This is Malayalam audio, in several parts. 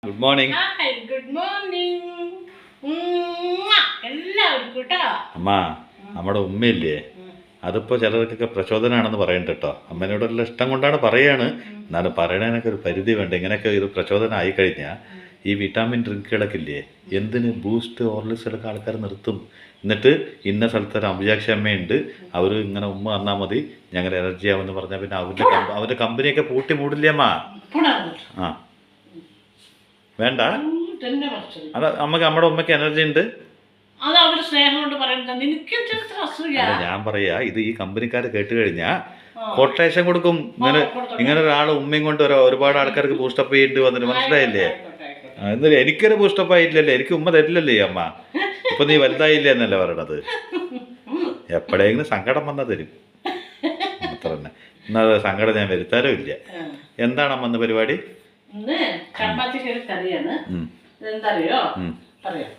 Good morning. Hi, good morning എല്ലാവർക്കും കേട്ടോ. അമ്മ, നമ്മുടെ ഉമ്മയില്ലേ, അതിപ്പോൾ ചിലർക്കൊക്കെ പ്രചോദനമാണെന്ന് പറയുന്നുണ്ട് കേട്ടോ. അമ്മേനോടുള്ള ഇഷ്ടം കൊണ്ടാണ് പറയാണ്. എന്നാലും പറയണതിനൊക്കെ ഒരു പരിധി വേണ്ട. ഇങ്ങനെയൊക്കെ ഇത് പ്രചോദനം ആയിക്കഴിഞ്ഞാൽ ഈ വിറ്റാമിൻ ഡ്രിങ്കുകളൊക്കെ ഇല്ലേ, എന്തിന് ബൂസ്റ്റ് ഹോർലിക്സിലൊക്കെ ആൾക്കാർ നിർത്തും. എന്നിട്ട് ഇന്ന സ്ഥലത്ത് ഒരു അഭിജാക്ഷി അമ്മയുണ്ട്, അവർ ഇങ്ങനെ ഉമ്മ വന്നാൽ മതി ഞങ്ങൾ എനർജി ആവുമെന്ന് പറഞ്ഞാൽ പിന്നെ അവരുടെ കമ്പനിയൊക്കെ പൂട്ടി മൂടില്ലേ അമ്മ? ആ വേണ്ട, അത് അമ്മക്ക് നമ്മുടെ ഉമ്മക്ക് എനർജി ഉണ്ട്. ഞാൻ പറയാ, ഇത് ഈ കമ്പനിക്കാർ കേട്ട് കഴിഞ്ഞാൽ കൊട്ടേഷൻ കൊടുക്കും. ഇങ്ങനെ ഒരാൾ ഉമ്മയും കൊണ്ട് ഒരുപാട് ആൾക്കാർക്ക് ബൂസ്റ്റപ്പ് ചെയ്യേണ്ടി വന്നിട്ട് മനസ്സിലായില്ലേ? എന്നിട്ട് എനിക്കൊരു ബൂസ്റ്റപ്പ് ആയില്ലല്ലേ, എനിക്ക് ഉമ്മ തരില്ലല്ലേ അമ്മ. ഇപ്പൊ നീ വലുതായില്ലേ എന്നല്ലേ പറയണത്. എപ്പോഴെങ്കിലും സങ്കടം വന്നാൽ തരും, അത്ര തന്നെ. എന്നാൽ സങ്കടം ഞാൻ വരുത്താരോ ഇല്ല. എന്താണ് അമ്മ പരിപാടി?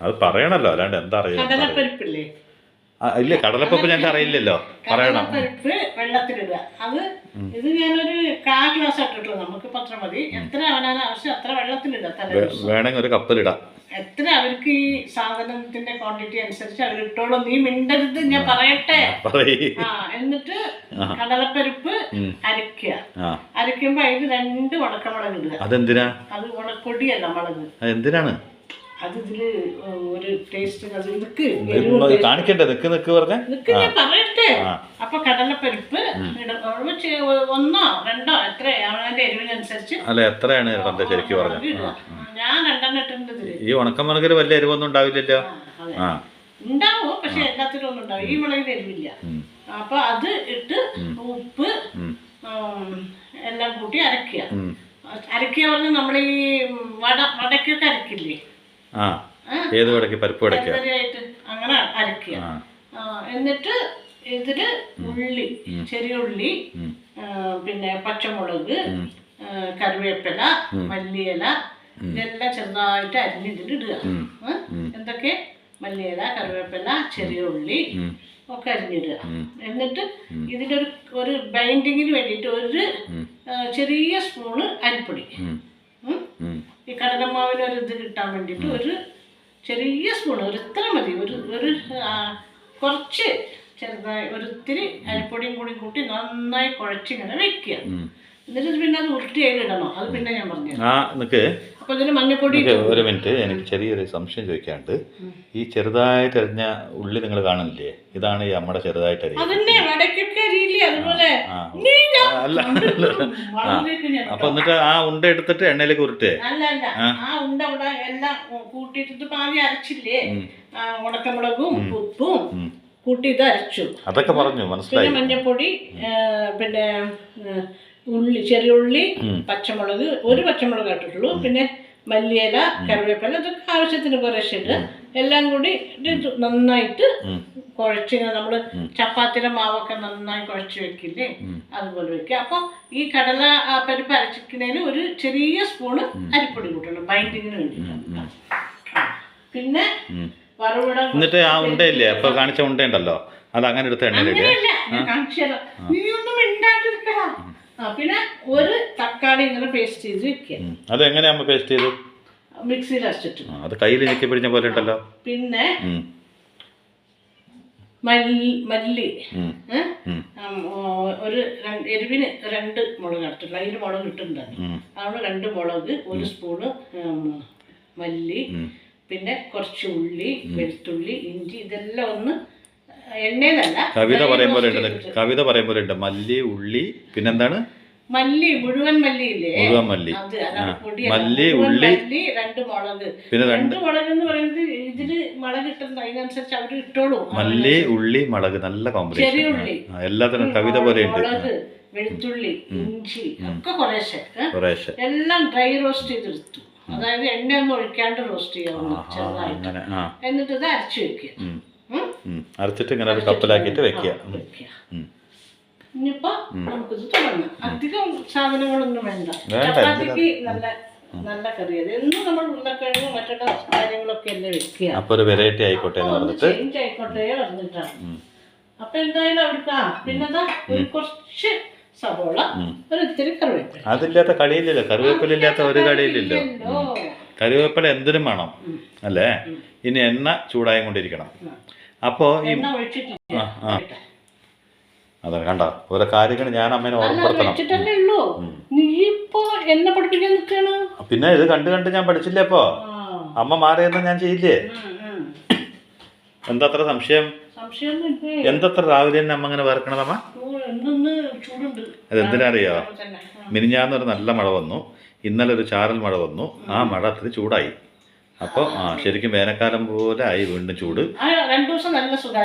അത് പറയണല്ലോ, അല്ലാണ്ട് എന്താ അറിയാം. ഇല്ല, കടലപ്പരിപ്പ് ഞങ്ങൾക്ക് അറിയില്ലല്ലോ, പറയണം. വെള്ളത്തിലിടുക. അത് ഇത് ഞാനൊരു 1/4 ഗ്ലാസ് ഇട്ടിട്ടു. നമുക്ക് പത്രം മതി. എത്ര അവനാണ് ആവശ്യം അത്ര വെള്ളത്തിലിടാം. വേണമെങ്കിൽ ഒരു കപ്പിലിടാം. എത്ര അവർക്ക് ഈ സാധനത്തിന്റെ ക്വാണ്ടിറ്റി അനുസരിച്ച് അവരിട്ടോളൂ. നീ മിണ്ടരുത്, ഞാൻ പറയട്ടെ. എന്നിട്ട് കടലപ്പരിപ്പ് അരയ്ക്കുക. അരയ്ക്കുമ്പോ അതിന് 2 ഉണക്കമുളക് ഇടുക. അതെന്തിനാ? അത് ഉണക്കൊടിയല്ല, മുളക്. എന്തിനാണ് അത്? ഇതില് ഒരു ടേസ്റ്റ് കാണിക്കട്ടെ. നിക്ക് പറഞ്ഞ പറയട്ടെ. അപ്പൊ കടലപ്പരിപ്പ് 1 2 എത്ര അവന്റെ എരിവിനനുസരിച്ച്. അല്ല, എത്രയാണ് ശരിക്കും പറഞ്ഞ? ഞാൻ 2 ഇട്ടിട്ടുണ്ട്. ഈ ഉണക്കമുളകിൽ വലിയ എരിവൊന്നും ഉണ്ടാവില്ലല്ലോ. ഉണ്ടാവും, പക്ഷെ എല്ലാത്തിലും ഒന്നും ഉണ്ടാവും. ഈ മുളകിൽ എരിവില്ല. അപ്പൊ അത് ഇട്ട് ഉപ്പ് എല്ലാം കൂട്ടി അരക്കുക. അരക്കുക പറഞ്ഞാൽ നമ്മൾ ഈ വടക്കൊക്കെ അരക്കില്ലേ, ഏത് വടക്ക്? പരിപ്പ് വടക്ക് അങ്ങനെ അരക്കുക. എന്നിട്ട് ഇതില് ഉള്ളി, ചെറിയ ഉള്ളി, പിന്നെ പച്ചമുളക്, കറിവേപ്പില, മല്ലിയില, ഇതെല്ലാം ചെറുതായിട്ട് അരിഞ്ഞിട്ടിടുക. എന്തൊക്കെ? മല്ലിയില, കറിവേപ്പില, ചെറിയ ഉള്ളി ഒക്കെ അരിഞ്ഞിടുക. എന്നിട്ട് ഇതിലൊരു ബൈൻഡിങ്ങിന് വേണ്ടിയിട്ട് ഒരു ചെറിയ സ്പൂണ് അരിപ്പൊടി, ഈ കടലമാവിന് ഒരു ഇത് കിട്ടാൻ വേണ്ടിയിട്ട് ഒരു ചെറിയ സ്പൂൺ, ഒരു ഇത്ര മതി, ഒരു കുറച്ച് ചെറുതായി ഒരിത്തിരി അരിപ്പൊടിയും കൂടി കൂട്ടി നന്നായി കുഴച്ചിങ്ങനെ വെക്കുക. എന്നിട്ട് പിന്നെ അത് ഉരുട്ടി അതിലിടണം. അത് പിന്നെ ഞാൻ പറഞ്ഞു. അപ്പൊ ഇതിന് മഞ്ഞപ്പൊടി. ഒരു മിനിറ്റ്, എനിക്ക് ചെറിയൊരു സംശയം ചോദിക്കാണ്ട്. ഈ ചെറുതായിട്ട് അരിഞ്ഞ ഉള്ളി നിങ്ങൾ കാണുന്നില്ലേ, ഇതാണ് ഈ നമ്മുടെ ചെറുതായിട്ട് അരിഞ്ഞ. അപ്പൊ എന്നിട്ട് ആ ഉണ്ട എടുത്തിട്ട് എണ്ണയിലേക്ക് ഉരുട്ടേ? അല്ല, ആ ഉണ്ട അവിടെ എല്ലാം കൂട്ടിയിട്ട് പാതി അരച്ചില്ലേ, ഉണക്കമുളകും ഉപ്പും കൂട്ടി ഇത് അരച്ചു. അതൊക്കെ പറഞ്ഞു, മനസ്സിലായി. മഞ്ഞപ്പൊടി, പിന്നെ ഉള്ളി, ചെറിയ ഉള്ളി, പച്ചമുളക്, ഒരു പച്ചമുളക് ഇട്ടിട്ടുള്ളൂ, പിന്നെ മല്ലിയില, കറിവേപ്പില, ഇതൊക്കെ ആവശ്യത്തിന് കുറച്ചിട്ട് എല്ലാം കൂടി നന്നായിട്ട് കുഴച്ചിങ്ങനെ നമ്മള് ചപ്പാത്തിയുടെ മാവൊക്കെ നന്നായി കുഴച്ച് വെക്കില്ലേ, അതുപോലെ വെക്കുക. അപ്പൊ ഈ കടല പരിപ്പ് അരച്ചിക്കുന്നതിന് ഒരു ചെറിയ സ്പൂണ് അരിപ്പൊടി കൂട്ടണം, ബൈൻഡിങ്ങിന് വേണ്ടി. പിന്നെ വറുവിട. എന്നിട്ട് ആ ഉണ്ടയില്ലേ, അപ്പൊ കാണിച്ച ഉണ്ടയുണ്ടല്ലോ, അത് അങ്ങനെ എടുത്ത് എണ്ണയിലിട്ട് പിന്നെ ഒരു തക്കാളി ഇങ്ങനെ പേസ്റ്റ് ചെയ്ത് വെക്കുക. അത് എങ്ങനെയാ പേസ്റ്റ് ചെയ്ത്? മിക്സിയിൽ അരച്ചിട്ട്. അത് കയ്യിൽ ഞെക്കി പിടിഞ്ഞ പോലെ ഉണ്ടല്ലോ. പിന്നെ മല്ലി, ഒരു എരിവിന് 2 മുളക് എടുത്തിട്ടുള്ള, അതിൽ മുളക് ഇട്ടിട്ടുണ്ടായിരുന്നു. അതുകൊണ്ട് 2 മുളക്, 1 സ്പൂണ് മല്ലി, പിന്നെ കുറച്ച് ഉള്ളി, വെളുത്തുള്ളി, ഇഞ്ചി, ഇതെല്ലാം ഒന്ന് എണ്ണയിലല്ല, കവിത പറയുമ്പോൾ ഉണ്ട്. മല്ലി, ഉള്ളി, പിന്നെന്താണ്? മല്ലി, മുഴുവൻ മല്ലി ഇല്ലേ, മുഴുവൻ മല്ലി, മല്ലി, ഉള്ളി, 2 മുളക്. പിന്നെ 2 മുളക് എന്ന് പറയുന്നത് ഇതില് മുളക് ഇട്ടുണ്ട്, അതിനനുസരിച്ച് അവര് ഇട്ടോളൂ. മല്ലി, ഉള്ളി, മുളക്, നല്ല കോമ്പിനേഷൻ. ചെറിയ ഉള്ളി, എല്ലാത്തിനും കവിത പോലെ ഉണ്ട്. മുളക്, വെളുത്തുള്ളി, ഇഞ്ചി ഒക്കെ കുറേശ്ശെ എല്ലാം ഡ്രൈ റോസ്റ്റ് ചെയ്തെടുത്തു. അതായത് എണ്ണയൊന്നും ഒഴിക്കാണ്ട് റോസ്റ്റ് ചെയ്യാവുന്ന ചെറുതായിട്ട്. എന്നിട്ട് ഇത് അരച്ചു വെക്കുക. അരച്ചിട്ട് ഇങ്ങനെ ഒരു കപ്പിലാക്കിയിട്ട് വെക്കുക. ഇനിയിപ്പോ നമുക്കിത് തുടങ്ങാം. അധികം സാധനങ്ങളൊന്നും വേണ്ട. ചപ്പാത്തിക്ക് നല്ല കറി. അത് എന്നും നമ്മൾ ഉരുളക്കിഴങ്ങും മറ്റുള്ള കാര്യങ്ങളൊക്കെ അല്ലേ വെക്കുക. അപ്പൊ ഒരു വെറൈറ്റി ആയിക്കോട്ടെ ചേഞ്ച് ആയിക്കോട്ടെ പറഞ്ഞിട്ടാണ്. അപ്പൊ എന്തായാലും അവർക്ക് പിന്നെന്താ, ഒരു കുറച്ച് സവോള, ഒരു ഇത്തിരി കറിവേപ്പില. അതില്ലാത്ത കടിയില്ലല്ലോ, കറിവേപ്പില ഇല്ലാത്ത ഒരു കടിയില്ലല്ലോ. കറിവേപ്പില എന്തിനും വേണം അല്ലേ? ഇനി എണ്ണ ചൂടായി കൊണ്ടിരിക്കണം. അപ്പോൾ ഈ എണ്ണ ഒഴിച്ചിട്ടില്ല. അതെ കണ്ടോ, ഓരോ കാര്യങ്ങൾ ഞാൻ അമ്മേനെ ഓർമ്മപ്പെടുത്തണം. വെച്ചിട്ടല്ലേ ഉള്ളൂ. നീ ഇപ്പോ എന്നെ പഠിപ്പിക്കാൻ നിൽക്കാണ്. പിന്നെ ഇത് കണ്ട് കണ്ട് ഞാൻ പഠിച്ചില്ലേ? അപ്പോ അമ്മ മാറിയെന്ന് ഞാൻ ചെയ്യില്ലേ? എന്താ അത്ര സംശയം? എന്തത്ര രാവിലെ തന്നെ അമ്മ അങ്ങനെ വറക്കണതമ്മ? അതെന്തിനാ അറിയോ? മിനിഞ്ഞാന്നൊരു നല്ല മഴ വന്നു, ഇന്നലെ ഒരു ചാറൽ മഴ വന്നു. ആ മഴ അത്ര ചൂടായി. അപ്പോൾ ശരിക്കും വേനൽക്കാലം പോലെ ആയി വീണ്ടും ചൂട്.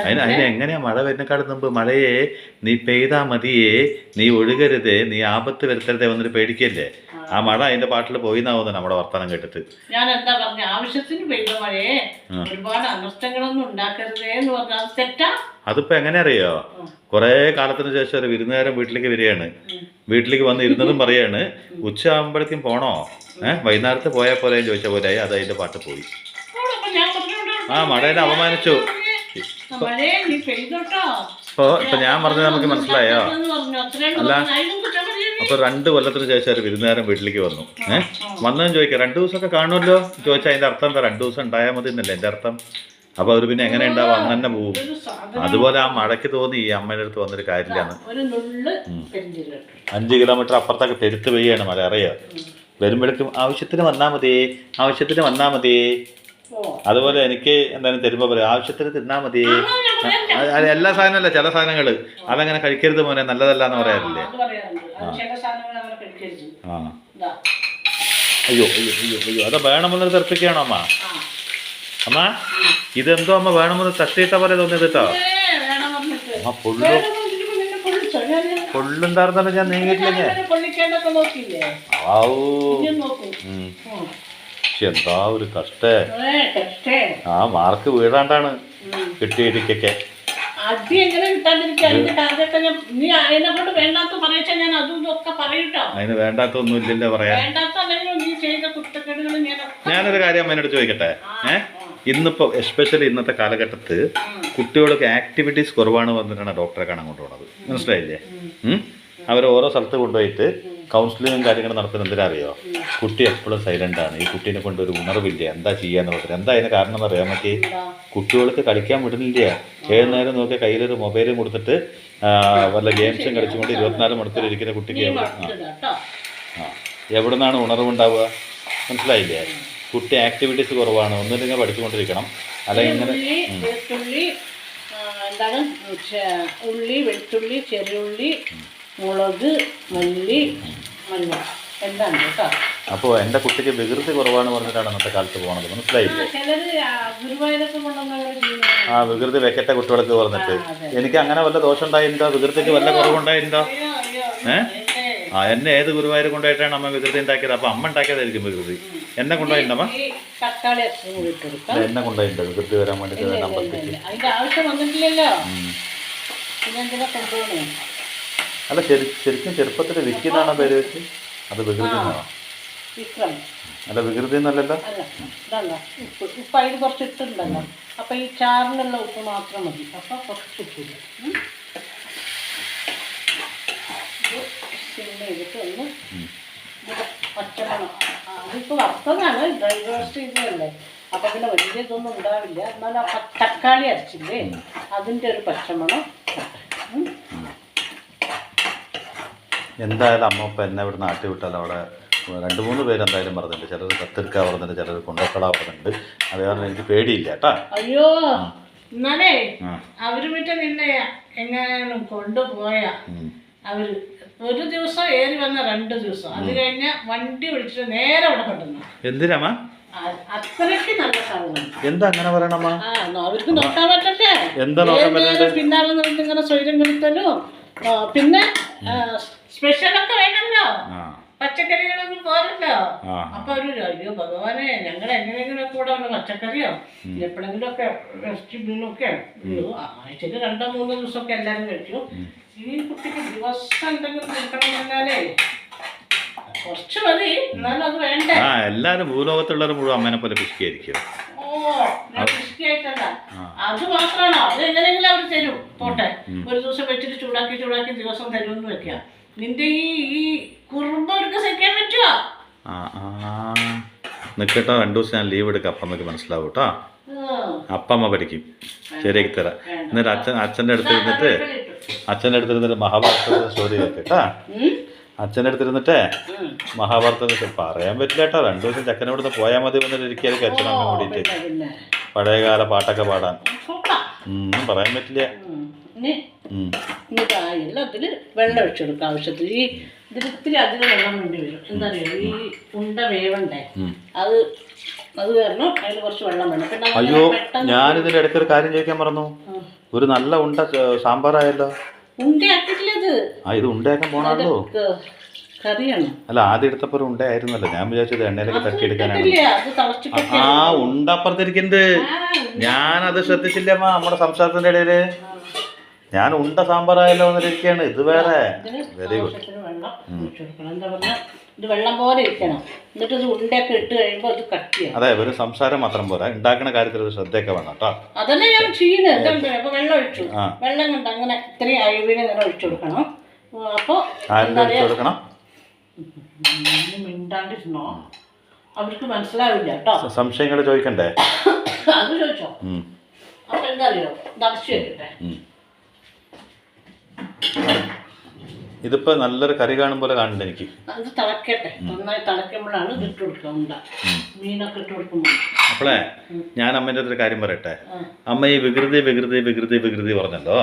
അതിന് എങ്ങനെയാ മഴ വരുന്നേക്കാട് മുമ്പ് മഴയെ നീ പെയ്താ മതിയേ, നീ ഒഴുകരുതേ, നീ ആപത്ത് വരുത്തരുതേ വന്നിട്ട് പേടിക്കല്ലേ? ആ മഴ അതിന്റെ പാട്ടിൽ പോയി എന്നാവുന്നു നമ്മുടെ വർത്തമാനം കേട്ടിട്ട്. ഞാൻ എന്താ പറഞ്ഞ, ആവശ്യത്തിന് പെയ്ത മഴയെ ഒരുപാട് അനർത്ഥങ്ങളൊന്നും ഉണ്ടാക്കരുതേ എന്ന് പറഞ്ഞാൽ തെറ്റാ? അതിപ്പോ എങ്ങനെ അറിയോ? കുറെ കാലത്തിന് ശേഷം ഒരു വിരുന്നുകാരൻ വീട്ടിലേക്ക് വരികയാണ്. വീട്ടിലേക്ക് വന്ന് ഇരുന്നതും പറയാണ്, ഉച്ച ആകുമ്പോഴേക്കും പോണോ, വൈകുന്നേരത്ത് പോയാൽ പോലെ ചോദിച്ച പോലെ അത് അതിന്റെ പാട്ട് പോയി. മഴേനെ അപമാനിച്ചു. ഇപ്പൊ ഞാൻ പറഞ്ഞത് നമുക്ക് മനസ്സിലായോ? അല്ല, അപ്പൊ 2 കൊല്ലത്തിന് ശേഷം ഒരു വിരുന്നുകാരൻ വീട്ടിലേക്ക് വന്നു. വന്നതെന്ന് ചോദിക്കാം, 2 ദിവസമൊക്കെ കാണുമല്ലോ ചോദിച്ചാൽ അതിന്റെ അർത്ഥം എന്താ? 2 ദിവസം ഉണ്ടായാൽ മതി എന്നല്ലേ എന്റെ അർത്ഥം. അപ്പൊ അവർ പിന്നെ എങ്ങനെ ഉണ്ടാവും? അന്ന് തന്നെ പോവും. അതുപോലെ ആ മഴയ്ക്ക് തോന്നി ഈ അമ്മയുടെ അടുത്ത് വന്നൊരു കാര്യമില്ലാന്ന്. 5 കിലോമീറ്റർ അപ്പുറത്തൊക്കെ പെരുത്ത് പെയ്യാണ് മഴ, അറിയോ? വരുമ്പോഴേക്കും ആവശ്യത്തിന് വന്നാൽ മതി, ആവശ്യത്തിന് വന്നാൽ മതി. അതുപോലെ എനിക്ക് എന്തായാലും തരുമ്പോ പറയും, ആവശ്യത്തിന് തിന്നാ മതി. എല്ലാ സാധനമല്ല, ചില സാധനങ്ങള് അതങ്ങനെ കഴിക്കരുത് മോനെ, നല്ലതല്ല എന്ന് പറയാറില്ലേ? അയ്യോ അയ്യോ അയ്യോ അയ്യോ, അത് വേണമെന്നൊരു തെറിപ്പിക്കുകയാണോ അമ്മ? അമ്മ ഇതെന്തോ അമ്മ വേണമെന്ന് തട്ടിയിട്ട പോലെ തോന്നിയത് കേട്ടോ. അമ്മ പൊള്ളുണ്ടായിരുന്നല്ലോ, ഞാൻ നീങ്ങിയിട്ടില്ലേ? എന്താ ഒരു കഷ്ടേ. ആ മാർക്ക് വീഴാണ്ടാണ് കിട്ടിയിരിക്കൊക്കെ. അതിന് വേണ്ടാത്തൊന്നും ഇല്ലല്ലോ പറയാൻ. ഞാനൊരു കാര്യം അമ്മേനോട് ചോദിക്കട്ടെ? ഇന്നിപ്പോ എസ്പെഷ്യലി ഇന്നത്തെ കാലഘട്ടത്ത് കുട്ടികൾക്ക് ആക്ടിവിറ്റീസ് കുറവാണ് വന്നിട്ടാണ് ഡോക്ടറെ കാണാൻ കൊണ്ടുപോകുന്നത്. മനസ്സിലായില്ലേ? അവർ ഓരോ സ്ഥലത്ത് കൊണ്ടുപോയിട്ട് കൗൺസിലിങ്ങും കാര്യങ്ങളും നടത്തുന്നത് എന്തിനാ അറിയോ? കുട്ടി എപ്പോഴും സൈലന്റ് ആണ്, ഈ കുട്ടീനെ കൊണ്ട് ഒരു ഉണർവില്ല, എന്താ ചെയ്യാന്ന് പറഞ്ഞത്. എന്താ അതിന് കാരണം എന്ന് അറിയാൻ പറ്റി? കുട്ടികൾക്ക് കളിക്കാൻ വിടുന്നില്ല. ഏത് നേരം നോക്കി കയ്യിലൊരു മൊബൈലും കൊടുത്തിട്ട് വല്ല ഗെയിംസും കളിച്ചുകൊണ്ട് 24 മണിക്കൂർ ഇരിക്കുന്ന കുട്ടിക്ക് എവിടെ നിന്നാണ് ഉണർവുണ്ടാവുക? മനസ്സിലായില്ലേ? കുട്ടി ആക്ടിവിറ്റീസ് കുറവാണ്, ഒന്നുമില്ലെങ്കിൽ പഠിച്ചുകൊണ്ടിരിക്കണം. അല്ലെങ്കിൽ ഇങ്ങനെ ഉള്ളി, വെളുത്തുള്ളി, ചെറിയുള്ളി, മുളക്, മല്ലി, മഞ്ഞൾ എന്താണ് കേട്ടോ. അപ്പോൾ എൻ്റെ കുട്ടിക്ക് വികൃതി കുറവാണ് പറഞ്ഞിട്ടാണ് അന്നത്തെ കാലത്ത് പോകണത്. മനസ്സിലായില്ലേ? വികൃതി വെക്കറ്റ കുട്ടികൾക്ക് പറഞ്ഞിട്ട് എനിക്ക് അങ്ങനെ വല്ല ദോഷം ഉണ്ടായിട്ടുണ്ടോ? വികൃതിക്ക് വല്ല കുറവുണ്ടായിട്ടുണ്ടോ? എന്നെ ഏത് ഗുരുവായൂർ കൊണ്ടുപോയിട്ടാണ് അമ്മ വികൃതി ഉണ്ടാക്കിയത്? അപ്പൊ അമ്മ ഉണ്ടാക്കിയതായിരിക്കും വികൃതി. എന്നെ കൊണ്ടുപോയിട്ടുണ്ടമ്മ? എന്നെ കൊണ്ടുപോയിട്ടുണ്ട് വികൃതി വരാൻ വേണ്ടിട്ട് അമ്പലത്തേക്ക്. അല്ല ശരിക്കും ചെറുപ്പത്തിൽ വിക്കി എന്നാണ് പേര് വെച്ച്, അത് വികൃതി എന്നാണോ? അല്ല വികൃതി എന്നല്ലല്ലോ. ഉപ്പ് അതിൽ കുറച്ച് ഇട്ടുണ്ടല്ലോ, അപ്പൊ ഈ ചാറിനുള്ള ഉപ്പ് മാത്രം മതി. അപ്പൊ കുറച്ച് ഉപ്പില്ല. ചെയ്തിട്ട് ഒന്ന് പച്ചമണം, അതിപ്പോൾ വറുത്തതാണ്, ഡ്രൈ റോസ്റ്റ് ചെയ്തതല്ലേ, അപ്പം പിന്നെ വലിയ ഇതൊന്നും ഉണ്ടാവില്ല. എന്നാലും ആ തക്കാളി അരച്ചില്ലേ, അതിൻ്റെ ഒരു പച്ചമണം. എന്തായാലും അമ്മ ഇപ്പം എന്നെ ഇവിടെ നാട്ടിൽ വിട്ടാൽ അവിടെ 2-3 പേര് എന്തായാലും പറഞ്ഞിട്ടുണ്ട്. ചിലർ കത്തിരിക്കാൻ പറഞ്ഞിട്ടുണ്ട്, ചിലർ കൊണ്ടോക്കളാ പറഞ്ഞിട്ടുണ്ട്. അത് കാരണം എനിക്ക് പേടിയില്ല കേട്ടാ. അയ്യോ എന്നാലേ അവര് വിട്ട് നിന്നെ എങ്ങനെയാലും കൊണ്ടുപോയാ അവര് ഒരു ദിവസം ഏറി വന്ന 2 ദിവസം, അത് കഴിഞ്ഞ വണ്ടി വിളിച്ചിട്ട് നേരെ അവിടെ കൊണ്ടുവന്നു. എന്തിനാ? അത്രയ്ക്ക് നല്ല സാധനം. എന്താ അങ്ങനെ പറയണമ്മ? അവർക്ക് നോക്കാൻ പറ്റട്ടെ. എന്താ നോക്കാൻ പറ്റട്ടെ? പിന്നാലെ ഇങ്ങനെ സ്വൈരം കൊടുത്തല്ലോ. പിന്നെ സ്പെഷ്യലൊക്കെ വേണമല്ലോ, പച്ചക്കറികളൊന്നും പോരല്ലോ. അപ്പൊ ഒരു അയ്യോ ഭഗവാനെ, ഞങ്ങൾ എങ്ങനെയെങ്കിലും കൂടെ ഉള്ള പച്ചക്കറിയോ എപ്പോഴെങ്കിലും ഒക്കെ വെജിറ്റബിളൊക്കെ ആഴ്ചയിൽ 2-3 ദിവസമൊക്കെ എല്ലാവരും കഴിക്കും. ഈ കുട്ടിക്ക് ദിവസം എന്തെങ്കിലും കൊടുക്കണം എന്നാലേ കുറച്ച് മതി, എന്നാലും അത് വേണ്ടേ. എല്ലാരും ഭൂലോകത്തുള്ളവർ മുഴുവൻ അമ്മേനെ പോലെ പിശുക്കിയായിരിക്കും. ഞാൻ പിശുക്കിയായിട്ടല്ല, അത് മാത്രമാണോ? അത് എങ്ങനെയെങ്കിലും അവർ തരും, പോട്ടെ. ഒരു ദിവസം വെച്ചിട്ട് ചൂടാക്കി ദിവസം തരുമെന്ന് വെക്കാം. നിന്റെ ഈ കുറുമ്പ് അവർക്ക് സഹിക്കാൻ പറ്റുമോ? നിൽക്കട്ടോ 2 ദിവസം ഞാൻ ലീവ് എടുക്കാം, അപ്പമ്മക്ക് മനസ്സിലാവും കേട്ടോ. അപ്പമ്മ പഠിക്കും, ശരിയാക്കി തരാം. എന്നിട്ട് അച്ഛൻ്റെ അടുത്തിരുന്നിട്ട് മഹാഭാരതത്തിൻ്റെ സ്റ്റോറി കേട്ടാ. അച്ഛൻ്റെ അടുത്തിരുന്നിട്ടേ മഹാഭാരതത്തിൽ പറയാൻ പറ്റില്ല കേട്ടോ. 2 ദിവസം ചെക്കനെ ഇവിടുന്ന് പോയാൽ മതി വന്നിട്ട് ഇരിക്കുകയായിരിക്കും അച്ഛനമ്മ കൂടിയിട്ട് പഴയകാല പാട്ടൊക്കെ പാടാൻ. ഒന്നും പറയാൻ പറ്റില്ല. ഇതിൽ വെള്ളം ഒഴിച്ചു കൊടുക്കുക ആവശ്യത്തിന്. ഈ ഇതിൽ ഇത്തിരി അധികം വെള്ളം വേണ്ടി വരും. എന്താ പറയുക, ഈ ഉണ്ട വേവണ്ടേ, അത് കാരണം അതിൽ കുറച്ച് വെള്ളം വേണം. പിന്നെ അയ്യോ, ഞാനിതിൻ്റെ ഇടയ്ക്ക് ഒരു കാര്യം ചോദിക്കാൻ മറന്നു. ഒരു നല്ല ഉണ്ട സാമ്പാറായല്ലോ. ഉണ്ടയാക്കിട്ടില്ല ഇത്. ഇത് ഉണ്ടയാക്കാൻ പോണല്ലോ. കറിയാണ്. അല്ല, ആദ്യം എടുത്തപ്പോ ഒരു ഉണ്ടയായിരുന്നല്ലോ. ഞാൻ വിചാരിച്ചത് എണ്ണയിലൊക്കെ തട്ടിയെടുക്കാനാണ്. ഉണ്ട അപ്പുറത്തിരിക്കുന്നത്. ഞാനത് ശ്രദ്ധിച്ചില്ല നമ്മുടെ സംസാരത്തിന്റെ ഇടയില്. ഞാൻ ഉണ്ട സാമ്പാറായല്ലോ വന്നിരിക്കുകയാണ്. ഇത് വേറെ. Very good. എന്താ പറഞ്ഞാൽ ഇത് വെള്ളം പോലെ ഇരിക്കണം. എന്നിട്ട് ഇത് ഉണ്ടയൊക്കെ ഇട്ട് കഴിയുമ്പോൾ അത് കട്ടിയാണ്. അതെ, ഒരു സംസാരം മാത്രം പോരാ, ഉണ്ടാക്കുന്ന കാര്യത്തിൽ ഒരു ശ്രദ്ധയൊക്കെ വേണം കേട്ടോ. അതല്ലേ ഞാൻ ചെയ്യുന്നത്. അപ്പൊ വെള്ളം ഒഴിച്ചു, വെള്ളം കൊണ്ട് അങ്ങനെ ഇത്രയും അഴിവിനെ ഇങ്ങനെ ഒഴിച്ചു കൊടുക്കണം. അപ്പൊ കൊടുക്കണം. മിണ്ടാണ്ടിരുന്നോ, അവർക്ക് മനസ്സിലാവില്ല കേട്ടോ. സംശയങ്ങൾ ചോദിക്കണ്ടേ? അത് ചോദിച്ചോ. അപ്പൊ എന്താ അറിയോ, ദർശി വെക്കട്ടെ. ഇതിപ്പോ നല്ലൊരു കറി കാണും പോലെ കാണുന്നുണ്ട് എനിക്ക്. അത് തിളക്കട്ടെ, നന്നായി തിളക്കുമ്പോഴാണ് ഇത് ഇട്ട് കൊടുക്കുക. ഉണ്ട മീനൊക്കെ ഇട്ട് കൊടുക്കുമ്പോൾ. അപ്പോളേ ഞാൻ അമ്മേൻ്റെ അടുത്തൊരു കാര്യം പറയട്ടെ. അമ്മ ഈ വികൃതി പറഞ്ഞല്ലോ.